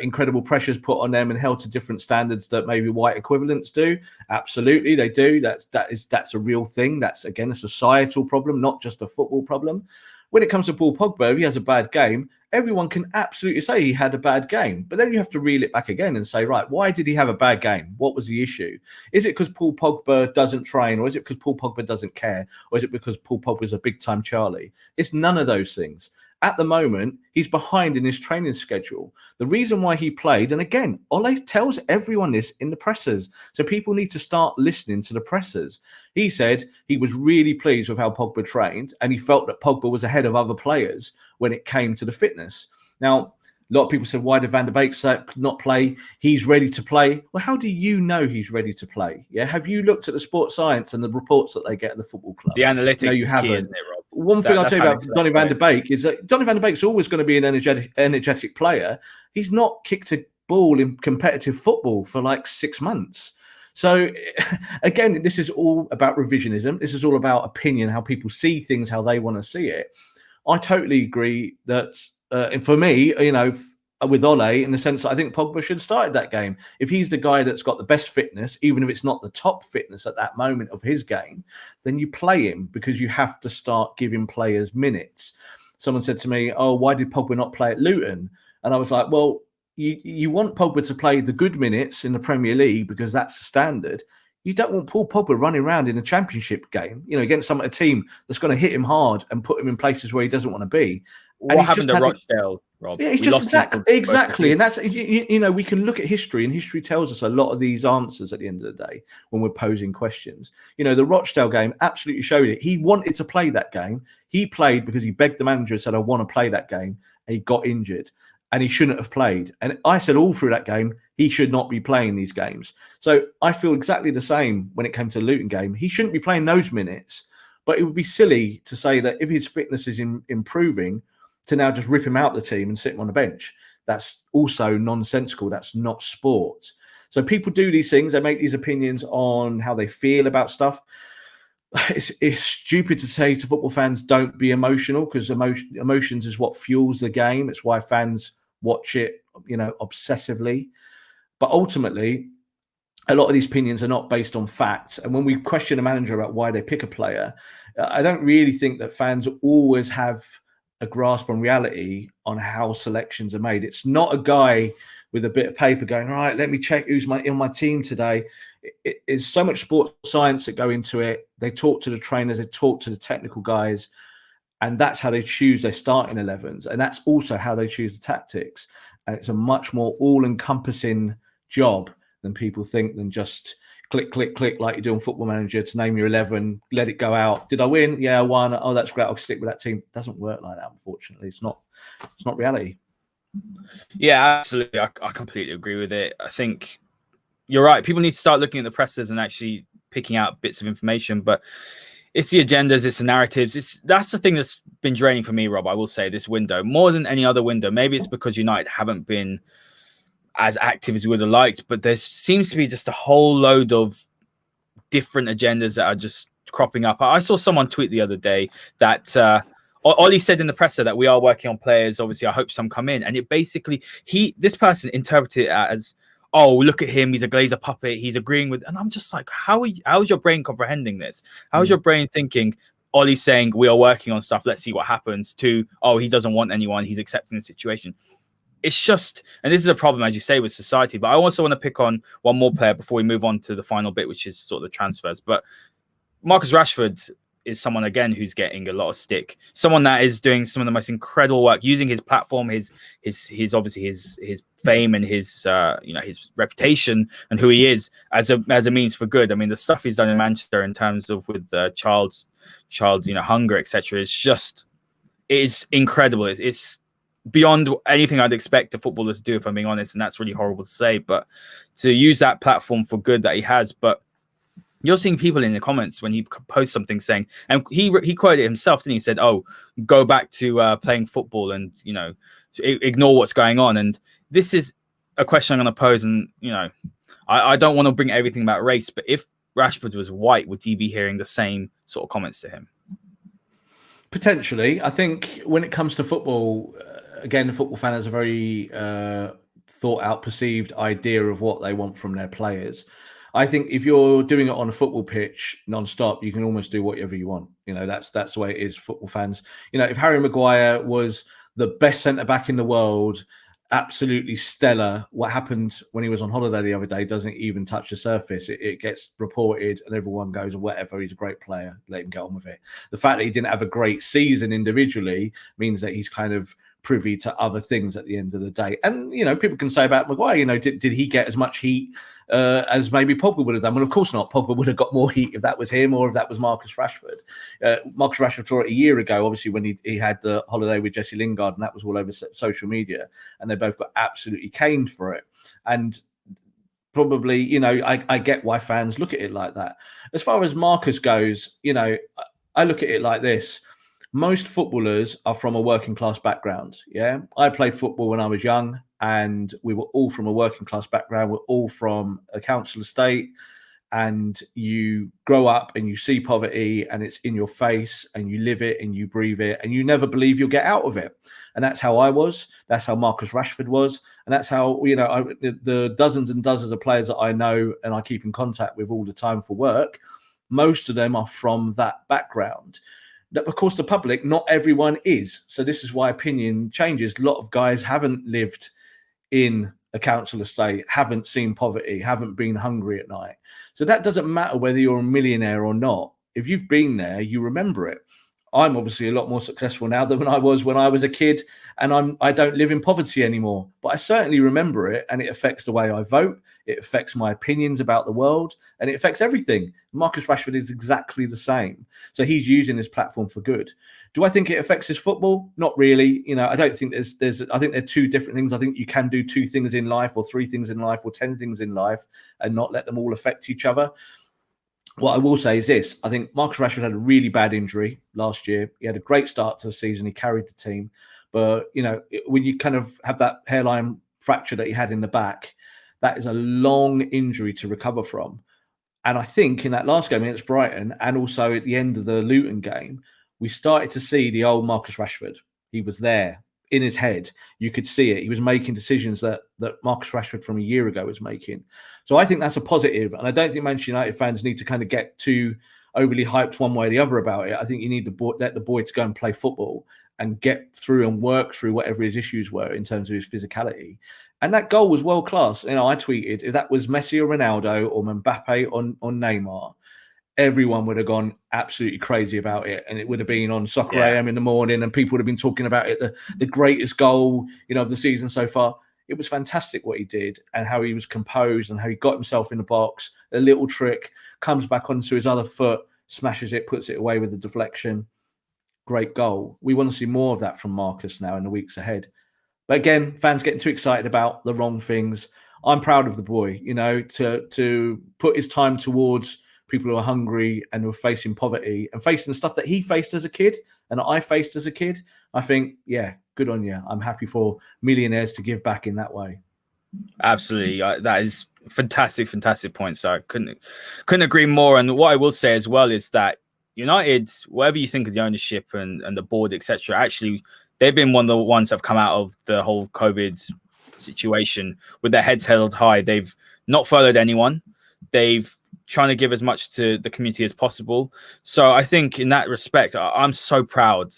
incredible pressures put on them and held to different standards that maybe white equivalents do? Absolutely, they do. That's a real thing. That's, again, a societal problem, not just a football problem. When it comes to Paul Pogba, if he has a bad game, everyone can absolutely say he had a bad game. But then you have to reel it back again and say, right, why did he have a bad game? What was the issue? Is it because Paul Pogba doesn't train? Or is it because Paul Pogba doesn't care? Or is it because Paul Pogba is a big-time Charlie? It's none of those things. At the moment, he's behind in his training schedule. The reason why he played, and again, Ole tells everyone this in the pressers, so people need to start listening to the pressers. He said he was really pleased with how Pogba trained, and he felt that Pogba was ahead of other players when it came to the fitness. Now, a lot of people said, why did Van der Beek not play? He's ready to play. Well, how do you know he's ready to play? Yeah, have you looked at the sports science and the reports that they get at the football club? The analytics no, you is haven't. key, isn't it, Rob? One thing I'll tell you about Donny van der Beek is that Donny van der Beek's always going to be an energetic player. He's not kicked a ball in competitive football for like 6 months. So, again, this is all about revisionism. This is all about opinion, how people see things, how they want to see it. I totally agree that, and for me, with Ole, in the sense that I think Pogba should have started that game. If he's the guy that's got the best fitness, even if it's not the top fitness at that moment of his game, then you play him because you have to start giving players minutes. Someone said to me, oh, why did Pogba not play at Luton? And I was like, well, you want Pogba to play the good minutes in the Premier League because that's the standard. You don't want Paul Pogba running around in a championship game, against a team that's going to hit him hard and put him in places where he doesn't want to be. What happened to Rochdale, Rob? Yeah, it's just exactly. And that's, we can look at history, and history tells us a lot of these answers at the end of the day when we're posing questions. The Rochdale game absolutely showed it. He wanted to play that game. He played because he begged the manager and said, I want to play that game. And he got injured and he shouldn't have played. And I said all through that game, he should not be playing these games. So I feel exactly the same when it came to the Luton game. He shouldn't be playing those minutes, but it would be silly to say that if his fitness is improving, to now just rip him out the team and sit him on the bench. That's also nonsensical. That's not sport. So people do these things. They make these opinions on how they feel about stuff. It's stupid to say to football fans, don't be emotional, because emotions is what fuels the game. It's why fans watch it, obsessively. But ultimately, a lot of these opinions are not based on facts. And when we question a manager about why they pick a player, I don't really think that fans always have a grasp on reality on how selections are made. It's not a guy with a bit of paper going, all right, let me check who's in my team today. It's so much sports science that go into it. They talk to the trainers, they talk to the technical guys, and that's how they choose their starting 11s. And that's also how they choose the tactics. And it's a much more all-encompassing job than people think, than just click, click, click, like you do on Football Manager to name your 11, let it go out. Did I win? Yeah, I won. Oh, that's great. I'll stick with that team. It doesn't work like that, unfortunately. It's not reality. Yeah, absolutely. I completely agree with it. I think you're right. People need to start looking at the presses and actually picking out bits of information, but it's the agendas, it's the narratives. That's the thing that's been draining for me, Rob, I will say, this window, more than any other window. Maybe it's because United haven't been as active as we would have liked, but there seems to be just a whole load of different agendas that are just cropping up. I saw someone tweet the other day that Ollie said in the presser that we are working on players. Obviously, I hope some come in. And it basically, this person interpreted it as, oh, look at him, he's a Glazer puppet, he's agreeing with, and I'm just like, how is your brain comprehending this? How is your brain thinking, Ollie's saying we are working on stuff, let's see what happens, to, oh, he doesn't want anyone, he's accepting the situation. It's just, and this is a problem, as you say, with society. But I also want to pick on one more player before we move on to the final bit, which is sort of the transfers. But Marcus Rashford, is someone again who's getting a lot of stick. Someone that is doing some of the most incredible work, using his platform, his obviously his fame and his his reputation and who he is as a means for good. I mean, the stuff he's done in Manchester in terms of with child's hunger, etc. It is incredible. It's beyond anything I'd expect a footballer to do, if I'm being honest, and that's really horrible to say. But to use that platform for good that he has, but you're seeing people in the comments when he posts something saying, and he quoted it himself, didn't he? He said, "Oh, go back to playing football and ignore what's going on." And this is a question I'm going to pose, and I don't want to bring everything about race, but if Rashford was white, would you be hearing the same sort of comments to him? Potentially. I think when it comes to football, again, the football fan has a very thought out, perceived idea of what they want from their players. I think if you're doing it on a football pitch non-stop, you can almost do whatever you want. That's the way it is, football fans. If Harry Maguire was the best centre-back in the world, absolutely stellar, what happened when he was on holiday the other day doesn't even touch the surface. It gets reported and everyone goes, whatever, he's a great player, let him get on with it. The fact that he didn't have a great season individually means that he's kind of privy to other things at the end of the day. And, people can say about Maguire, did he get as much heat as maybe Pogba would have done? Well, of course not. Pogba would have got more heat if that was him or if that was Marcus Rashford. Marcus Rashford saw it a year ago, obviously, when he had the holiday with Jesse Lingard, and that was all over social media, and they both got absolutely caned for it. And probably, I get why fans look at it like that. As far as Marcus goes, I look at it like this. Most footballers are from a working class background. Yeah, I played football when I was young, and we were all from a working class background. We're all from a council estate, and you grow up and you see poverty, and it's in your face, and you live it and you breathe it, and you never believe you'll get out of it. And that's how I was. That's how Marcus Rashford was, and that's how the dozens and dozens of players that I know and I keep in contact with all the time for work. Most of them are from that background. Of course, the public, not everyone is. So this is why opinion changes. A lot of guys haven't lived in a council estate, haven't seen poverty, haven't been hungry at night. So that doesn't matter whether you're a millionaire or not. If you've been there, you remember it. I'm obviously a lot more successful now than when I was a kid, and I don't live in poverty anymore. But I certainly remember it, and it affects the way I vote. It affects my opinions about the world, and it affects everything. Marcus Rashford is exactly the same. So he's using his platform for good. Do I think it affects his football? Not really. I don't think there's. I think they're two different things. I think you can do 2 things in life, or 3 things in life, or 10 things in life, and not let them all affect each other. What I will say is this. I think Marcus Rashford had a really bad injury last year. He had a great start to the season. He carried the team. But, when you kind of have that hairline fracture that he had in the back, that is a long injury to recover from. And I think in that last game against Brighton, and also at the end of the Luton game, we started to see the old Marcus Rashford. He was there in his head. You could see it. He was making decisions that Marcus Rashford from a year ago was making. So I think that's a positive. And I don't think Manchester United fans need to kind of get too overly hyped one way or the other about it. I think you need to let the boy to go and play football and get through and work through whatever his issues were in terms of his physicality. And that goal was world class. I tweeted, if that was Messi or Ronaldo or Mbappe on Neymar, everyone would have gone absolutely crazy about it, and it would have been on Soccer AM in the morning, and people would have been talking about it, the greatest goal of the season so far. It was fantastic what he did, and how he was composed, and how he got himself in the box, a little trick, comes back onto his other foot, smashes it, puts it away with the deflection. Great goal. We want to see more of that from Marcus now in the weeks ahead. But again, fans getting too excited about the wrong things. I'm proud of the boy, to put his time towards people who are hungry and who are facing poverty and facing stuff that he faced as a kid and that I faced as a kid. I think, yeah, good on you. I'm happy for millionaires to give back in that way. Absolutely. That is fantastic point. So I couldn't agree more. And what I will say as well is that United, whatever you think of the ownership and the board, etc., actually, they've been one of the ones that have come out of the whole COVID situation with their heads held high. They've not furloughed anyone. They've trying to give as much to the community as possible. So I think in that respect, I'm so proud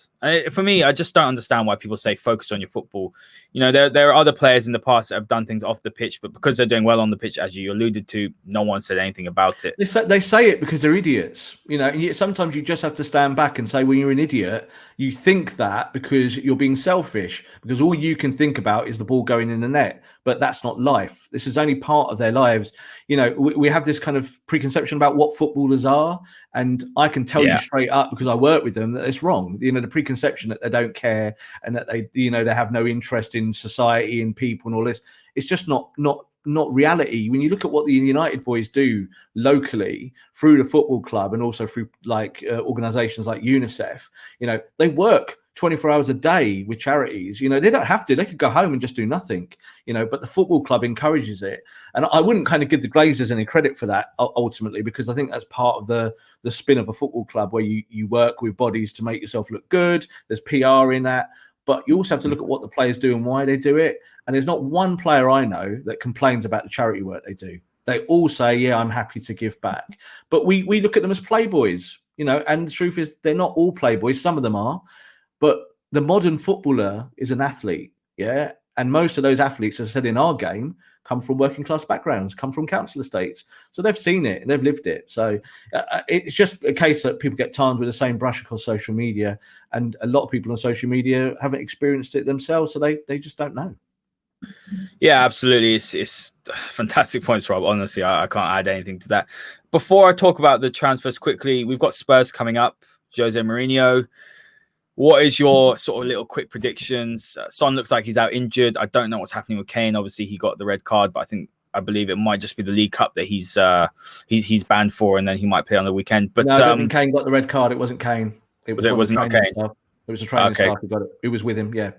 For me, I just don't understand why people say focus on your football. You know, there are other players in the past that have done things off the pitch, but because they're doing well on the pitch, as you alluded to, no one said anything about it. They say it because they're idiots. You know, sometimes you just have to stand back and say, when you're an idiot, you think that because you're being selfish, because all you can think about is the ball going in the net. But that's not life. This is only part of their lives. You know, we have this kind of preconception about what footballers are. And I can tell you straight up, because I work with them, that it's wrong. You know, the preconception that they don't care and that they have no interest in society and people and all this. It's just not reality. When you look at what the United boys do locally through the football club and also through organizations like UNICEF, you know, they work 24 hours a day with charities. You know, they don't have to. They could go home and just do nothing, you know, but the football club encourages it. And I wouldn't kind of give the Glazers any credit for that ultimately, because I think that's part of the spin of a football club, where you work with bodies to make yourself look good. There's PR in that. But you also have to look at what the players do and why they do it. And there's not one player I know that complains about the charity work they do. They all say, yeah, I'm happy to give back. But we look at them as playboys, you know, and the truth is they're not all playboys. Some of them are. But the modern footballer is an athlete, yeah? And most of those athletes, as I said, in our game, come from working class backgrounds, come from council estates. So they've seen it and they've lived it. So it's just a case that people get tarred with the same brush across social media. And a lot of people on social media haven't experienced it themselves, so they just don't know. Yeah, absolutely. It's fantastic points, Rob. Honestly, I can't add anything to that. Before I talk about the transfers quickly, we've got Spurs coming up, Jose Mourinho. What is your sort of little quick predictions? Son looks like he's out injured. I don't know what's happening with Kane. Obviously, he got the red card, but I believe it might just be the League Cup that he's banned for, and then he might play on the weekend. But no, I don't think Kane got the red card. It wasn't Kane. It was not Kane. Staff. It was a training staff who got it. Who was with him? Yeah.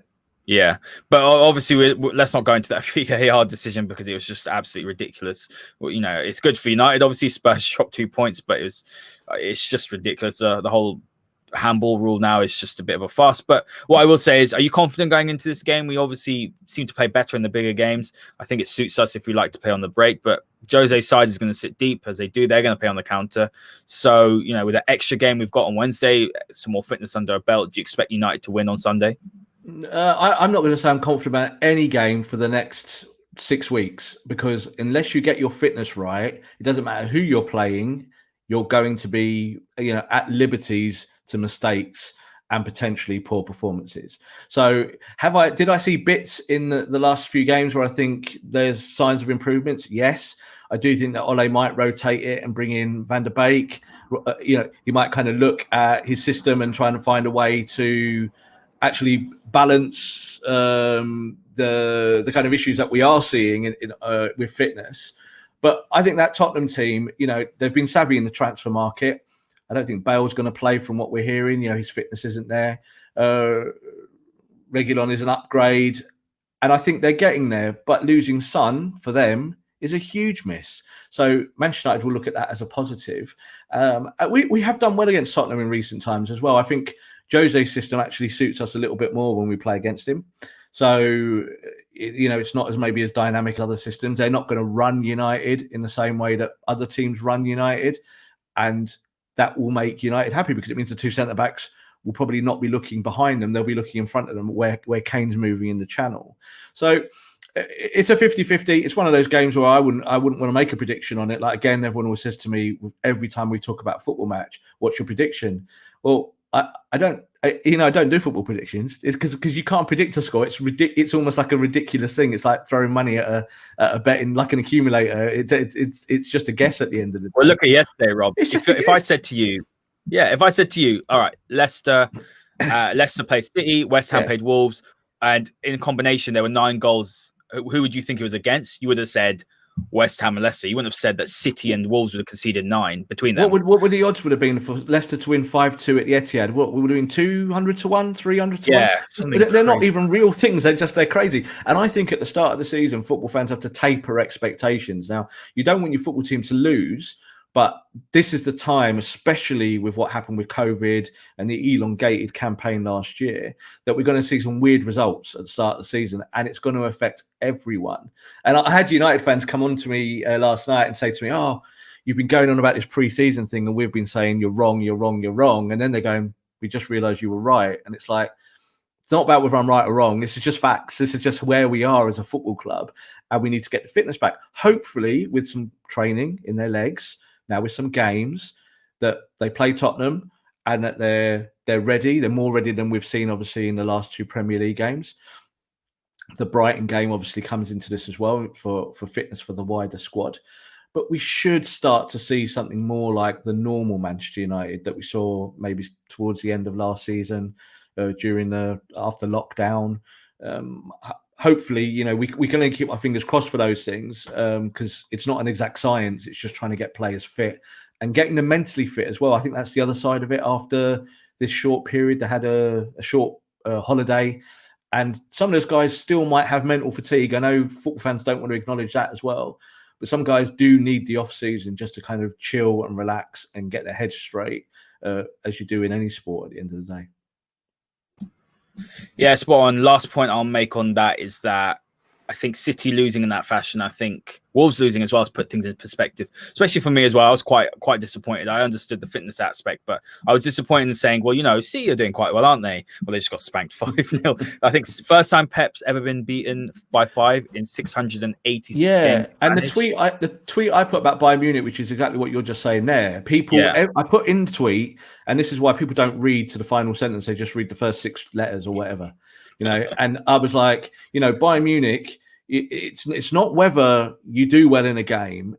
Yeah, but obviously, let's not go into that VAR decision, because it was just absolutely ridiculous. Well, you know, it's good for United. Obviously, Spurs dropped 2 points, but it's just ridiculous. The whole handball rule now is just a bit of a fuss. But what I will say is, are you confident going into this game? We obviously seem to play better in the bigger games. I think it suits us if we like to play on the break, but Jose's side is going to sit deep, as they do. They're going to play on the counter. So, you know, with that extra game we've got on Wednesday, some more fitness under our belt, do you expect United to win on Sunday? I'm not going to say I'm confident about any game for the next 6 weeks, because unless you get your fitness right, it doesn't matter who you're playing, you're going to be, you know, at liberties to mistakes and potentially poor performances. So did I see bits in the last few games where I think there's signs of improvements? Yes. I do think that Ole might rotate it and bring in Van der Beek. You know, he might kind of look at his system and try and find a way to actually balance the kind of issues that we are seeing with fitness. But I think that Tottenham team, you know, they've been savvy in the transfer market. I don't think Bale's going to play from what we're hearing. You know, his fitness isn't there. Reguilon is an upgrade. And I think they're getting there. But losing Son for them is a huge miss. So Manchester United will look at that as a positive. We have done well against Tottenham in recent times as well. I think Jose's system actually suits us a little bit more when we play against him. So, you know, it's not as maybe as dynamic as other systems. They're not going to run United in the same way that other teams run United. And that will make United happy, because it means the two centre-backs will probably not be looking behind them. They'll be looking in front of them where Kane's moving in the channel. So it's a 50-50. It's one of those games where I wouldn't want to make a prediction on it. Like, again, everyone always says to me every time we talk about a football match, what's your prediction? Well, I don't do football predictions. It's because you can't predict a score. It's almost like a ridiculous thing. It's like throwing money at a bet in like an accumulator. It's just a guess at the end of the day. Well, look at yesterday, Rob. If I said to you, all right, Leicester played City, West Ham played Wolves, and in combination there were 9 goals. Who would you think it was against? You would have said West Ham and Leicester. You wouldn't have said that City and Wolves would have conceded 9 between them. What would the odds would have been for Leicester to win 5-2 at the Etihad? What would have been 200 to 1, 300 to 1? Yeah, they're not even real things. They're crazy. And I think at the start of the season, football fans have to taper expectations. Now, you don't want your football team to lose, but this is the time, especially with what happened with COVID and the elongated campaign last year, that we're going to see some weird results at the start of the season, and it's going to affect everyone. And I had United fans come on to me last night and say to me, "Oh, you've been going on about this pre-season thing, and we've been saying you're wrong, you're wrong, you're wrong." And then they're going, We just realised you were right. And it's like, it's not about whether I'm right or wrong. This is just facts. This is just where we are as a football club. And we need to get the fitness back. Hopefully with some training in their legs, now with some games, that they play Tottenham and that they're ready. They're more ready than we've seen, obviously, in the last 2 Premier League games. The Brighton game obviously comes into this as well for fitness for the wider squad. But we should start to see something more like the normal Manchester United that we saw maybe towards the end of last season, after lockdown. Hopefully, we can only keep our fingers crossed for those things, because it's not an exact science. It's just trying to get players fit and getting them mentally fit as well. I think that's the other side of it. After this short period, they had a short holiday. And some of those guys still might have mental fatigue. I know football fans don't want to acknowledge that as well. But some guys do need the off-season just to kind of chill and relax and get their heads straight, as you do in any sport at the end of the day. Yeah, spot on. Last point I'll make on that is that I think City losing in that fashion, I think Wolves losing as well, to put things in perspective, especially for me as well. I was quite disappointed. I understood the fitness aspect, but I was disappointed in saying, well, City are doing quite well, aren't they? Well, they just got spanked 5-0. I think first time Pep's ever been beaten by 5 in 686 games. And the tweet I put about Bayern Munich, which is exactly what you're just saying there. I put in the tweet, and this is why people don't read to the final sentence. They just read the first 6 letters or whatever. And I was like, Bayern Munich, it's not whether you do well in a game,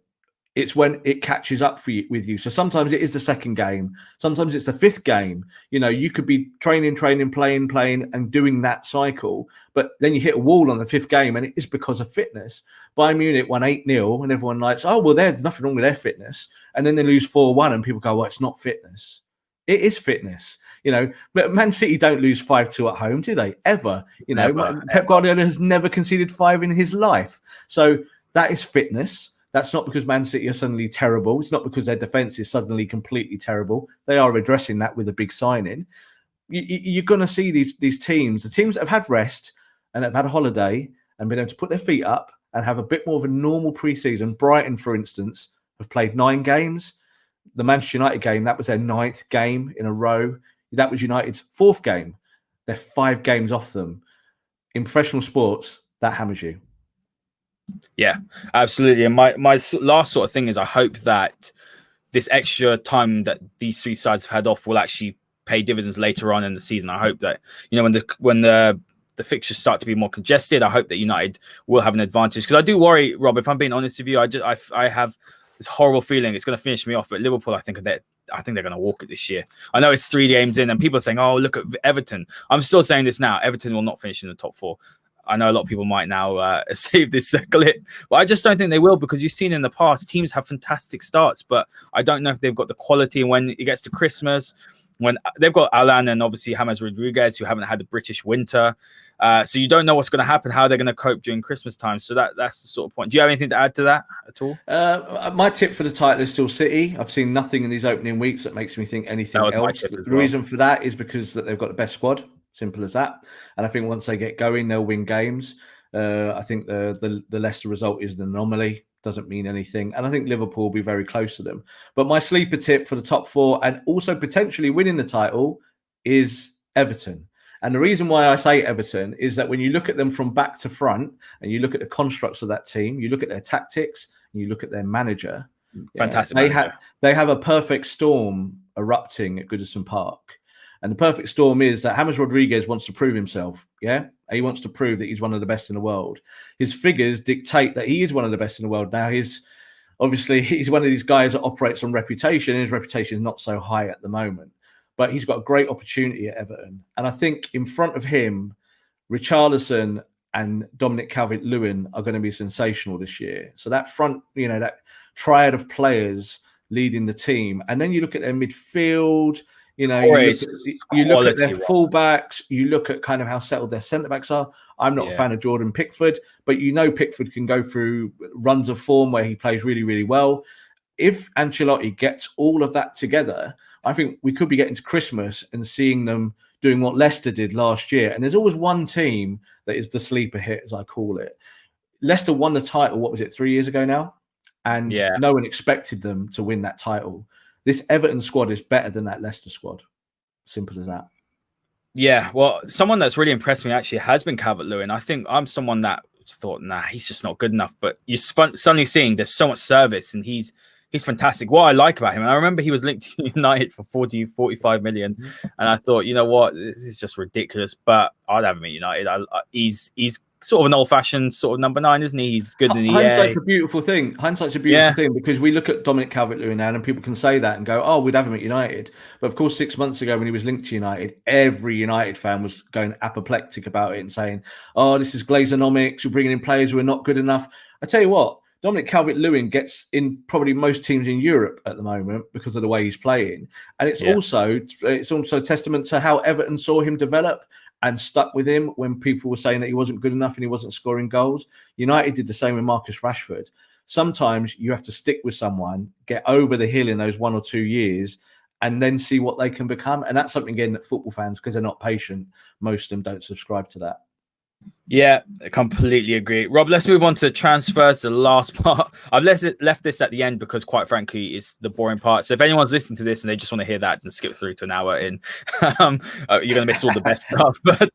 it's when it catches up with you. So sometimes it is the second game, sometimes it's the 5th game. You could be training, playing, and doing that cycle, but then you hit a wall on the 5th game, and it is because of fitness. Bayern Munich won 8-0, and everyone likes, oh, well, there's nothing wrong with their fitness. And then they lose 4-1, and people go, well, it's not fitness. It is fitness. But Man City don't lose 5-2 at home, do they? Ever. Pep Guardiola has never conceded 5 in his life. So that is fitness. That's not because Man City are suddenly terrible. It's not because their defense is suddenly completely terrible. They are addressing that with a big signing. You're going to see these teams, the teams that have had rest and have had a holiday and been able to put their feet up and have a bit more of a normal preseason. Brighton, for instance, have played 9 games. The Manchester United game, that was their 9th game in a row. That was United's 4th game. They're 5 games off them. In professional sports, that hammers you. Yeah, absolutely. And my last sort of thing is, I hope that this extra time that these 3 sides have had off will actually pay dividends later on in the season. I hope that, when the fixtures start to be more congested, I hope that United will have an advantage. Because I do worry, Rob, if I'm being honest with you, I have this horrible feeling it's going to finish me off. But Liverpool, I think they're going to walk it this year. I know it's 3 games in, and people are saying, "Oh, look at Everton." I'm still saying this now. Everton will not finish in the top 4. I know a lot of people might now save this clip, but I just don't think they will, because you've seen in the past teams have fantastic starts, but I don't know if they've got the quality. And when it gets to Christmas, when they've got Alan and obviously James Rodriguez, who haven't had the British winter, so you don't know what's going to happen, how they're going to cope during Christmas time. So that's the sort of point. Do you have anything to add to that at all? My tip for the title is still City. I've seen nothing in these opening weeks that makes me think anything else. The reason for that is because that they've got the best squad. Simple as that. And I think once they get going, they'll win games. I think the Leicester result is an anomaly. Doesn't mean anything. And I think Liverpool will be very close to them. But my sleeper tip for the top 4 and also potentially winning the title is Everton. And the reason why I say Everton is that when you look at them from back to front and you look at the constructs of that team, you look at their tactics and you look at their manager. Fantastic. They have a perfect storm erupting at Goodison Park. And the perfect storm is that James Rodriguez wants to prove himself. Yeah. He wants to prove that he's one of the best in the world. His figures dictate that he is one of the best in the world. Now, he's one of these guys that operates on reputation, and his reputation is not so high at the moment. But he's got a great opportunity at Everton. And I think in front of him, Richarlison and Dominic Calvert-Lewin are going to be sensational this year. So that front, that triad of players leading the team. And then you look at their midfield. You look at their fullbacks, you look at kind of how settled their centre-backs are. I'm not a fan of Jordan Pickford, but Pickford can go through runs of form where he plays really, really well. If Ancelotti gets all of that together, I think we could be getting to Christmas and seeing them doing what Leicester did last year. And there's always one team that is the sleeper hit, as I call it. Leicester won the title, what was it, 3 years ago now? And no one expected them to win that title. This Everton squad is better than that Leicester squad. Simple as that. Yeah, well, someone that's really impressed me actually has been Calvert-Lewin. I think I'm someone that thought, nah, he's just not good enough. But you're suddenly seeing there's so much service, and he's fantastic. What I like about him, and I remember he was linked to United for 45 million, and I thought, you know what, this is just ridiculous. But I'd have him at United. He's sort of an old-fashioned sort of number 9, isn't he? He's good in the Hindsight's air. a beautiful thing. Hindsight's a beautiful thing, because we look at Dominic Calvert-Lewin now, and people can say that and go, "Oh, we'd have him at United." But of course, 6 months ago when he was linked to United, every United fan was going apoplectic about it and saying, "Oh, this is Glazonomics. You're bringing in players who are not good enough." I tell you what, Dominic Calvert-Lewin gets in probably most teams in Europe at the moment because of the way he's playing, and it's also a testament to how Everton saw him develop and stuck with him when people were saying that he wasn't good enough and he wasn't scoring goals. United did the same with Marcus Rashford. Sometimes you have to stick with someone, get over the hill in those 1 or 2 years, and then see what they can become. And that's something, again, that football fans, because they're not patient, most of them don't subscribe to that. Yeah, I completely agree. Rob, let's move on to transfers, the last part. I've left this at the end because, quite frankly, it's the boring part. So if anyone's listening to this and they just want to hear that, and skip through to an hour in, you're going to miss all the best stuff. But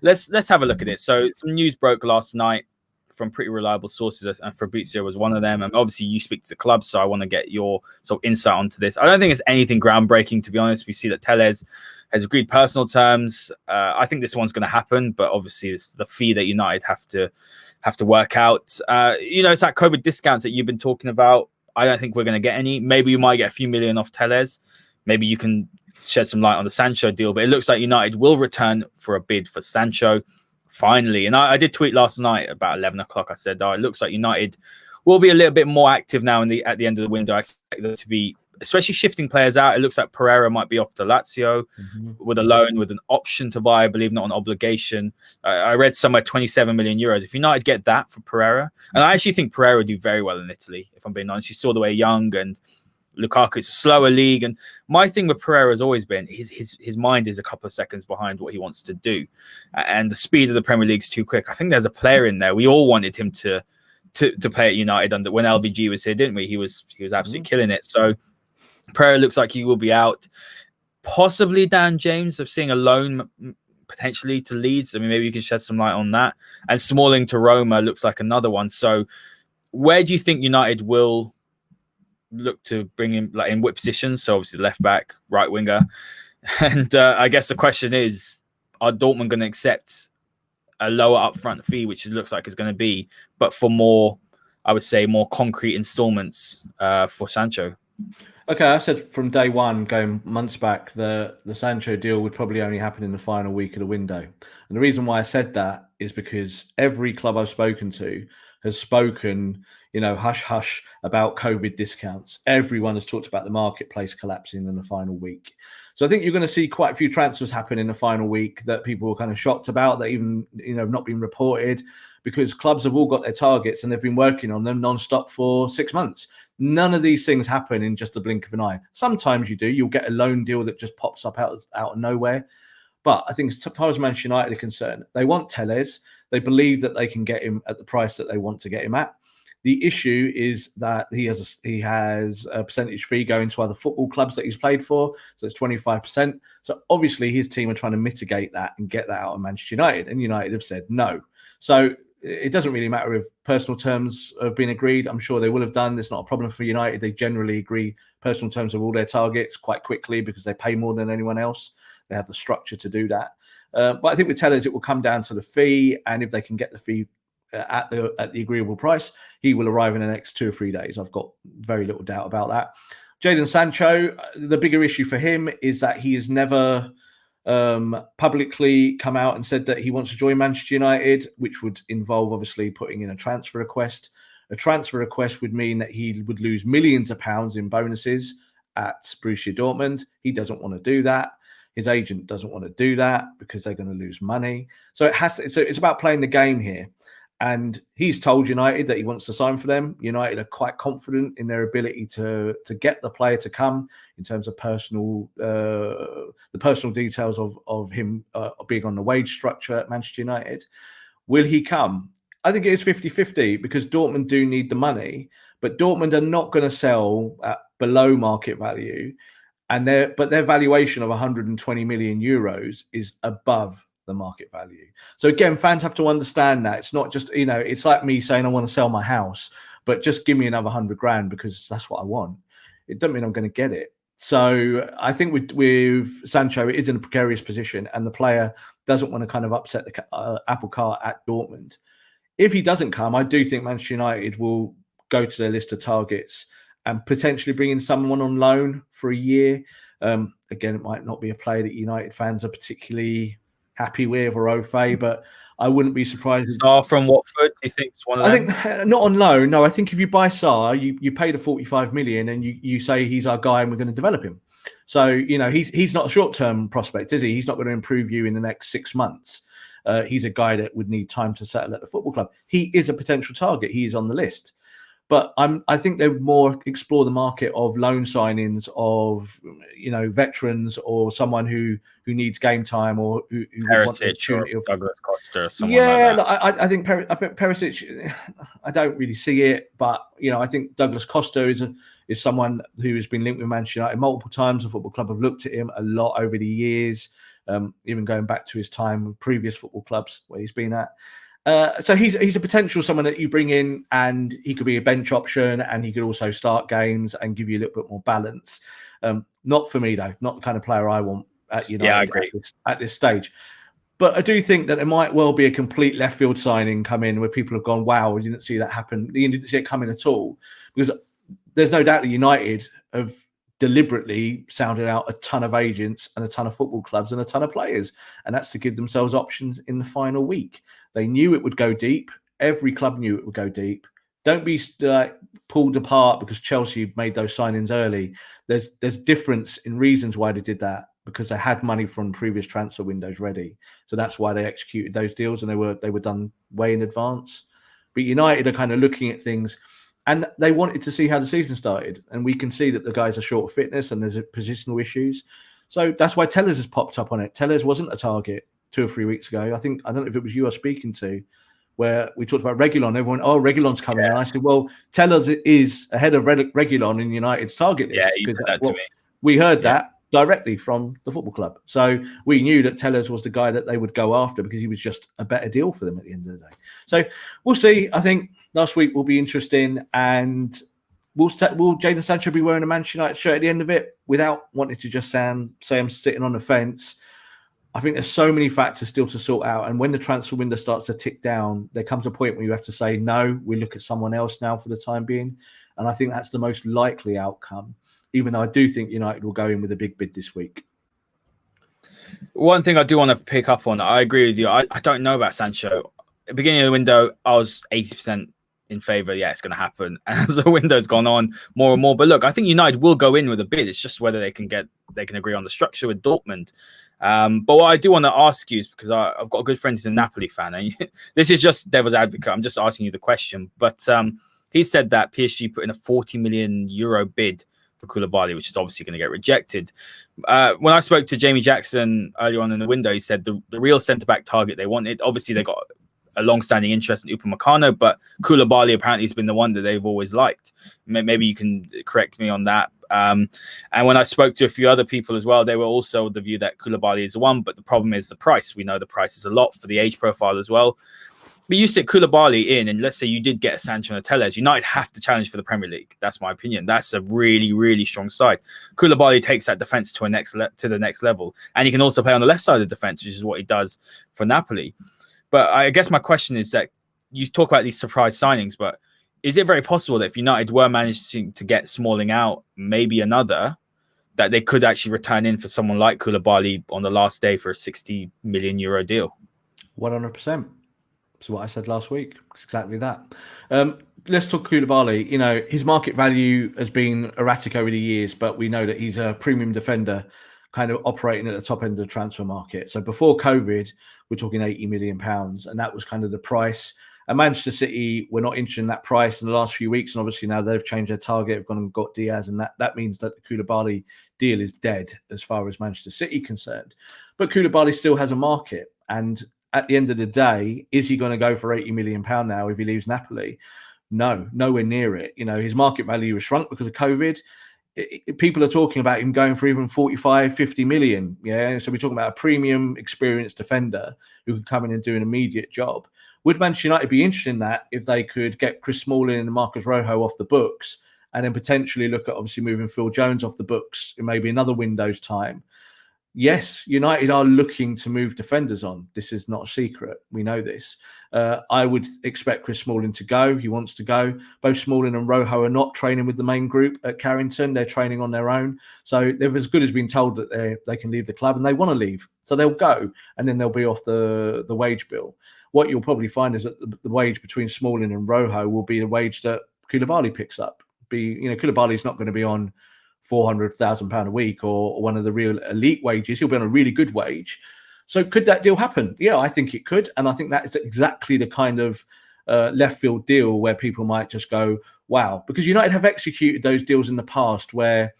let's have a look at it. So some news broke last night from pretty reliable sources, and Fabrizio was one of them. And obviously, you speak to the club, so I want to get your sort of insight onto this. I don't think it's anything groundbreaking, to be honest. We see that Tellez has agreed personal terms. I think this one's going to happen, but obviously it's the fee that United have to work out. It's that COVID discounts that you've been talking about. I don't think we're going to get any. Maybe you might get a few million off Tellez. Maybe you can shed some light on the Sancho deal, but it looks like United will return for a bid for Sancho finally. And I did tweet last night about 11 o'clock. I said, it looks like United will be a little bit more active now at the end of the window. I expect them to be, especially shifting players out. It looks like Pereira might be off to Lazio with a loan, with an option to buy, I believe, not an obligation. I read somewhere 27 million euros. If United get that for Pereira, and I actually think Pereira would do very well in Italy, if I'm being honest. You saw the way young and Lukaku, it's a slower league. And my thing with Pereira has always been his mind is a couple of seconds behind what he wants to do. And the speed of the Premier League's too quick. I think there's a player in there. We all wanted him to play at United when LVG was here, didn't we? He was absolutely killing it. So Pereira looks like he will be out. Possibly Dan James. I'm seeing a loan potentially to Leeds. I mean, maybe you can shed some light on that. And Smalling to Roma looks like another one. So where do you think United will look to bring him, like, in what positions? So obviously left back, right winger. And I guess the question is, are Dortmund going to accept a lower upfront fee, which it looks like it's going to be, but for more, I would say, more concrete installments for Sancho? Okay, I said from day one, going months back, the Sancho deal would probably only happen in the final week of the window. And the reason why I said that is because every club I've spoken to has spoken, hush hush about COVID discounts. Everyone has talked about the marketplace collapsing in the final week. So I think you're going to see quite a few transfers happen in the final week that people were kind of shocked about, that even, not been reported, because clubs have all got their targets and they've been working on them non-stop for 6 months. None of these things happen in just a blink of an eye. Sometimes you do. You'll get a loan deal that just pops up out of nowhere. But I think as far as Manchester United are concerned, they want Tellez. They believe that they can get him at the price that they want to get him at. The issue is that he has a percentage fee going to other football clubs that he's played for. So it's 25%. So obviously his team are trying to mitigate that and get that out of Manchester United. And United have said no. So it doesn't really matter if personal terms have been agreed. I'm sure they will have done. It's not a problem for United. They generally agree personal terms of all their targets quite quickly because they pay more than anyone else. They have the structure to do that. But I think with Tellez, it will come down to the fee. And if they can get the fee at the agreeable price, he will arrive in the next 2 or 3 days. I've got very little doubt about that. Jadon Sancho, the bigger issue for him is that he has never publicly come out and said that he wants to join Manchester United, which would involve obviously putting in a transfer request. A transfer request would mean that he would lose millions of pounds in bonuses at Borussia Dortmund. He doesn't want to do that. His agent doesn't want to do that because they're going to lose money. So it's about playing the game here. And he's told United that he wants to sign for them. United are quite confident in their ability to get the player to come in terms of the personal details of him being on the wage structure at Manchester United. Will he come? I think it is 50-50 because Dortmund do need the money, but Dortmund are not going to sell at below market value and their valuation of 120 million euros is above the market value. So again, fans have to understand that it's not just, it's like me saying I want to sell my house, but just give me another 100 grand because that's what I want. It doesn't mean I'm going to get it. So I think with Sancho, it is in a precarious position, and the player doesn't want to kind of upset the apple cart at Dortmund. If he doesn't come, I do think Manchester United will go to their list of targets and potentially bring in someone on loan for a year. Again, it might not be a player that United fans are particularly happy with or au fait, but I wouldn't be surprised. Sarr from Watford, do you think it's one of them? I think not on loan. No, I think if you buy Sarr, you pay the 45 million and you say he's our guy and we're going to develop him. So, he's not a short-term prospect, is he? He's not going to improve you in the next 6 months. He's a guy that would need time to settle at the football club. He is a potential target. He is on the list. But I think they would more explore the market of loan signings of, veterans or someone who needs game time or who wants the opportunity of Douglas Costa or someone like that. I think Perisic, I don't really see it, but I think Douglas Costa is someone who has been linked with Manchester United multiple times. The football club have looked at him a lot over the years, even going back to his time with previous football clubs where he's been at. So he's a potential someone that you bring in, and he could be a bench option, and he could also start games and give you a little bit more balance. Not for me though, not the kind of player I want at United. Yeah, I agree. At this stage. But I do think that there might well be a complete left field signing come in where people have gone, wow, we didn't see that happen. You didn't see it coming at all, because there's no doubt that United have deliberately sounded out a ton of agents and a ton of football clubs and a ton of players, and that's to give themselves options in the final week. They knew it would go deep. Every club knew it would go deep. Don't be pulled apart because Chelsea made those signings early. There's difference in reasons why they did that, because they had money from previous transfer windows ready. So that's why they executed those deals, and they were done way in advance. But United are kind of looking at things, and they wanted to see how the season started. And we can see that the guys are short of fitness and there's positional issues. So that's why Tellers has popped up on it. Tellers wasn't a target 2 or 3 weeks ago. I don't know if it was you I was speaking to, where we talked about Reguilon. Everyone, Reguilon's coming. Yeah. And I said, well, Tellers is ahead of Reguilon in United's target list. Yeah, you said that to me. We heard that directly from the football club. So we knew that Tellers was the guy that they would go after because he was just a better deal for them at the end of the day. So we'll see. I think last week will be interesting, and will Jadon Sancho be wearing a Manchester United shirt at the end of it without wanting to just say I'm sitting on the fence? I think there's so many factors still to sort out, and when the transfer window starts to tick down, there comes a point where you have to say, no, we look at someone else now for the time being, and I think that's the most likely outcome, even though I do think United will go in with a big bid this week. One thing I do want to pick up on, I agree with you. I don't know about Sancho. At the beginning of the window, I was 80% in favour. Yeah, it's going to happen. And as the window's gone on more and more. But look, I think United will go in with a bid. It's just whether they can agree on the structure with Dortmund. But what I do want to ask you is, because I've got a good friend who's a Napoli fan, and this is just devil's advocate. I'm just asking you the question. But he said that PSG put in a 40 million euro bid for Koulibaly, which is obviously going to get rejected. When I spoke to Jamie Jackson earlier on in the window, he said the real centre-back target they wanted, obviously they got a long-standing interest in Upamecano, but Koulibaly apparently has been the one that they've always liked. Maybe you can correct me on that. And when I spoke to a few other people as well, they were also of the view that Koulibaly is the one, but the problem is the price. We know the price is a lot for the age profile as well. But you stick Koulibaly in, and let's say you did get a Sancho and a Tellez, United have to challenge for the Premier League. That's my opinion. That's a really, really strong side. Koulibaly takes that defence to the next level, and he can also play on the left side of the defence, which is what he does for Napoli. But I guess my question is that you talk about these surprise signings, but is it very possible that if United were managing to get Smalling out, maybe another, that they could actually return in for someone like Koulibaly on the last day for a 60 million euro deal? 100%. That's what I said last week. It's exactly that. Let's talk Koulibaly. His market value has been erratic over the years, but we know that he's a premium defender kind of operating at the top end of the transfer market. So before COVID, we're talking £80 million, and that was kind of the price. And Manchester City were not interested in that price in the last few weeks, and obviously now they've changed their target, have gone and got Diaz, and that means that the Koulibaly deal is dead as far as Manchester City concerned. But Koulibaly still has a market, and at the end of the day, is he going to go for £80 million now if he leaves Napoli? No, nowhere near it. His market value has shrunk because of COVID. people are talking about him going for even 45, 50 million. Yeah. So we're talking about a premium experienced defender who could come in and do an immediate job. Would Manchester United be interested in that if they could get Chris Smalling and Marcus Rojo off the books and then potentially look at obviously moving Phil Jones off the books in maybe another window's time? Yes, United are looking to move defenders on. This is not a secret. We know this. I would expect Chris Smalling to go. He wants to go. Both Smalling and Rojo are not training with the main group at Carrington. They're training on their own. So they've as good as been told that they can leave the club, and they want to leave. So they'll go, and then they'll be off the wage bill. What you'll probably find is that the wage between Smalling and Rojo will be the wage that Koulibaly picks up. Koulibaly's not going to be on £400,000 a week or one of the real elite wages. He'll be on a really good wage. So could that deal happen? Yeah, I think it could. And I think that is exactly the kind of left field deal where people might just go, wow. Because United have executed those deals in the past where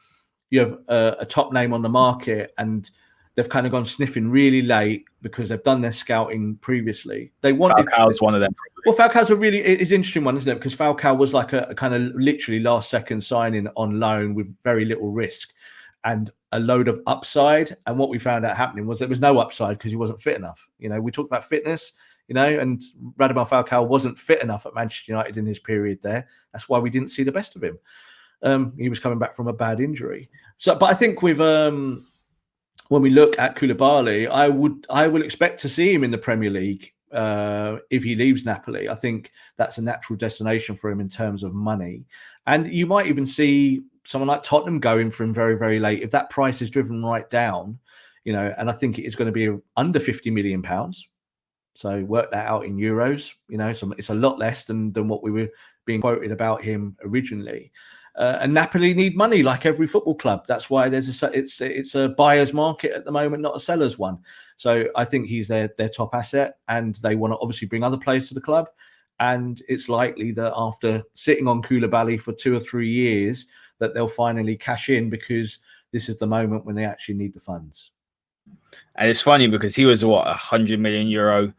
you have a top name on the market and they've kind of gone sniffing really late because they've done their scouting previously. Falcao's one of them. Well, Falcao's is an interesting one, isn't it? Because Falcao was like a kind of literally last second signing on loan with very little risk and a load of upside. And what we found out happening was there was no upside because he wasn't fit enough. We talked about fitness, and Radamel Falcao wasn't fit enough at Manchester United in his period there. That's why we didn't see the best of him. He was coming back from a bad injury. But I think with when we look at Koulibaly, I will expect to see him in the Premier League if he leaves Napoli. I think that's a natural destination for him in terms of money. And you might even see someone like Tottenham going for him very, very late. If that price is driven right down, and I think it is going to be under £50 million. So work that out in euros, so it's a lot less than what we were being quoted about him originally. And Napoli need money like every football club. That's why it's a buyer's market at the moment, not a seller's one. So I think he's their top asset, and they want to obviously bring other players to the club. And it's likely that after sitting on Koulibaly for 2 or 3 years, that they'll finally cash in because this is the moment when they actually need the funds. And it's funny because he was €100 million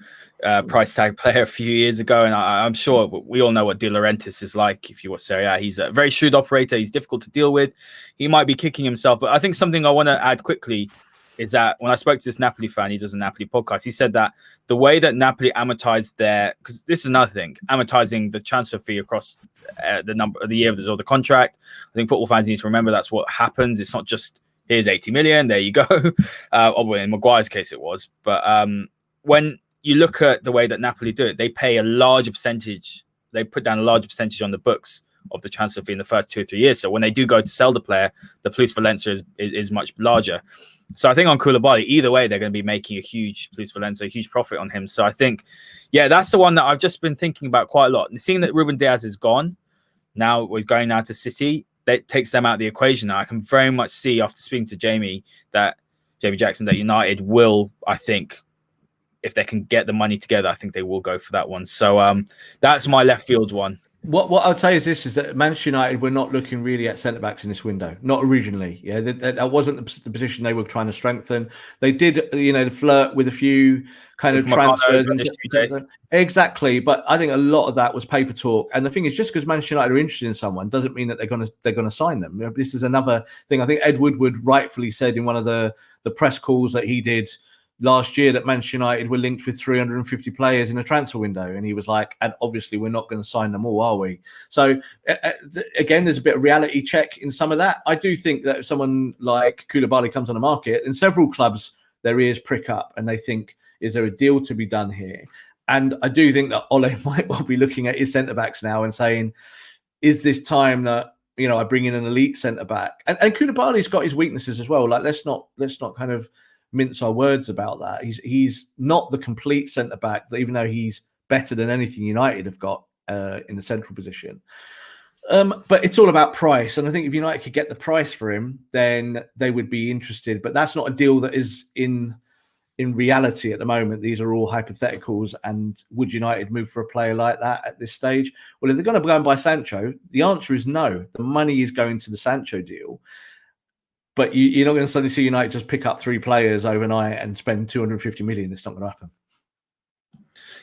price tag player a few years ago, and I'm sure we all know what De Laurentiis is like. If you want to say, he's a very shrewd operator. He's difficult to deal with. He might be kicking himself, but I think something I want to add quickly is that when I spoke to this Napoli fan, he does a Napoli podcast. He said that the way that Napoli amortized because this is another thing, amortizing the transfer fee across the year of the contract. I think football fans need to remember that's what happens. It's not just here's 80 million, there you go. In Maguire's case, it was. But when you look at the way that Napoli do it, they pay a larger percentage. They put down a larger percentage on the books of the transfer fee in the first 2 or 3 years. So when they do go to sell the player, the Plus Valenza is much larger. So I think on Koulibaly, either way, they're going to be making a huge Plus Valenza, a huge profit on him. So I think, that's the one that I've just been thinking about quite a lot. And seeing that Ruben Diaz is gone, now he's going now to City, that takes them out of the equation. Now I can very much see after speaking to Jamie Jackson, that United will, I think, if they can get the money together, I think they will go for that one. So that's my left field one. What I would say is this: is that Manchester United were not looking really at centre backs in this window, not originally. Yeah, that wasn't the position they were trying to strengthen. They did, flirt with a few kind of transfers. Exactly, but I think a lot of that was paper talk. And the thing is, just because Manchester United are interested in someone doesn't mean that they're going to sign them. This is another thing. I think Ed Woodward rightfully said in one of the press calls that he did last year that Manchester United were linked with 350 players in a transfer window. And he was like, and obviously we're not going to sign them all, are we? So again, there's a bit of reality check in some of that. I do think that if someone like Koulibaly comes on the market, in several clubs, their ears prick up and they think, is there a deal to be done here? And I do think that Ole might well be looking at his centre-backs now and saying, is this time that, I bring in an elite centre-back? And Koulibaly's got his weaknesses as well. Like, let's not kind of mince our words about that. He's not the complete centre back, even though he's better than anything United have got in the central position. But it's all about price, and I think if United could get the price for him, then they would be interested. But that's not a deal that is in reality at the moment. These are all hypotheticals. And would United move for a player like that at this stage? Well, if they're going to go and buy Sancho, the answer is no. The money is going to the Sancho deal. But you're not going to suddenly see United just pick up 3 players overnight and spend 250 million. It's not going to happen.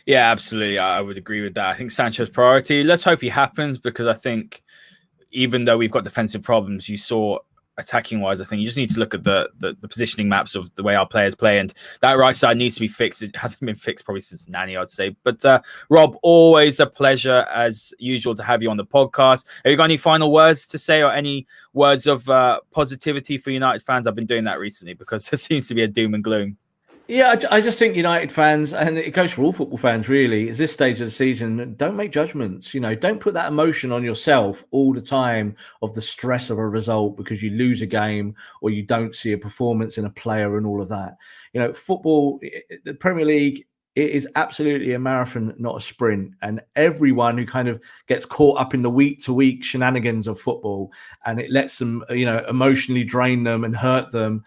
Yeah, absolutely. I would agree with that. I think Sancho's priority. Let's hope he happens, because I think even though we've got defensive problems, you saw attacking wise, I think you just need to look at the positioning maps of the way our players play, and that right side needs to be fixed. It hasn't been fixed probably since Nani, I'd say. But Rob, always a pleasure as usual to have you on the podcast. Have you got any final words to say or any words of positivity for United fans? I've been doing that recently because there seems to be a doom and gloom. Yeah, I just think United fans, and it goes for all football fans really, is this stage of the season, don't make judgments. Don't put that emotion on yourself all the time of the stress of a result because you lose a game or you don't see a performance in a player and all of that. Football, the Premier League, it is absolutely a marathon, not a sprint. And everyone who kind of gets caught up in the week-to-week shenanigans of football and it lets them, emotionally drain them and hurt them,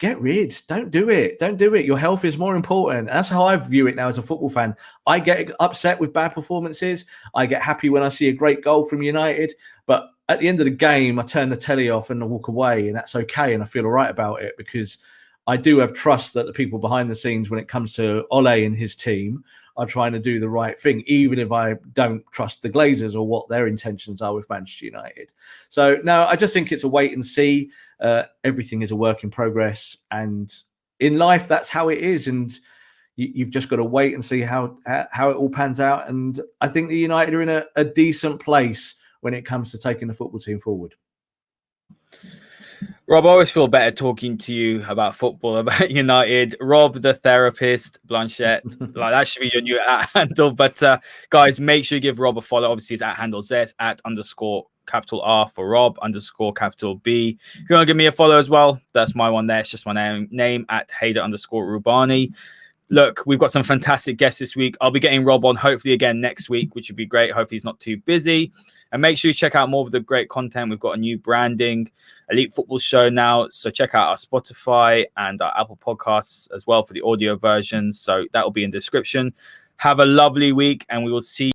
get rid. Don't do it. Don't do it. Your health is more important. That's how I view it now as a football fan. I get upset with bad performances. I get happy when I see a great goal from United. But at the end of the game, I turn the telly off and I walk away, and that's okay. And I feel all right about it because I do have trust that the people behind the scenes, when it comes to Ole and his team, are trying to do the right thing, even if I don't trust the Glazers or what their intentions are with Manchester United. So, no, I just think it's a wait and see. Everything is a work in progress. And in life, that's how it is. And you've just got to wait and see how it all pans out. And I think the United are in a decent place when it comes to taking the football team forward. Rob, I always feel better talking to you about football, about United. Rob, the therapist, Blanchette, like that should be your new handle. But guys, make sure you give Rob a follow. Obviously, it's at handle Z, at _R for Rob, _B. If you want to give me a follow as well, that's my one there. It's just my name at Hader_Rubani. Look, we've got some fantastic guests this week. I'll be getting Rob on hopefully again next week, which would be great. Hopefully he's not too busy. And make sure you check out more of the great content. We've got a new branding, Elite Football Show now. So check out our Spotify and our Apple Podcasts as well for the audio versions. So that will be in the description. Have a lovely week and we will see you.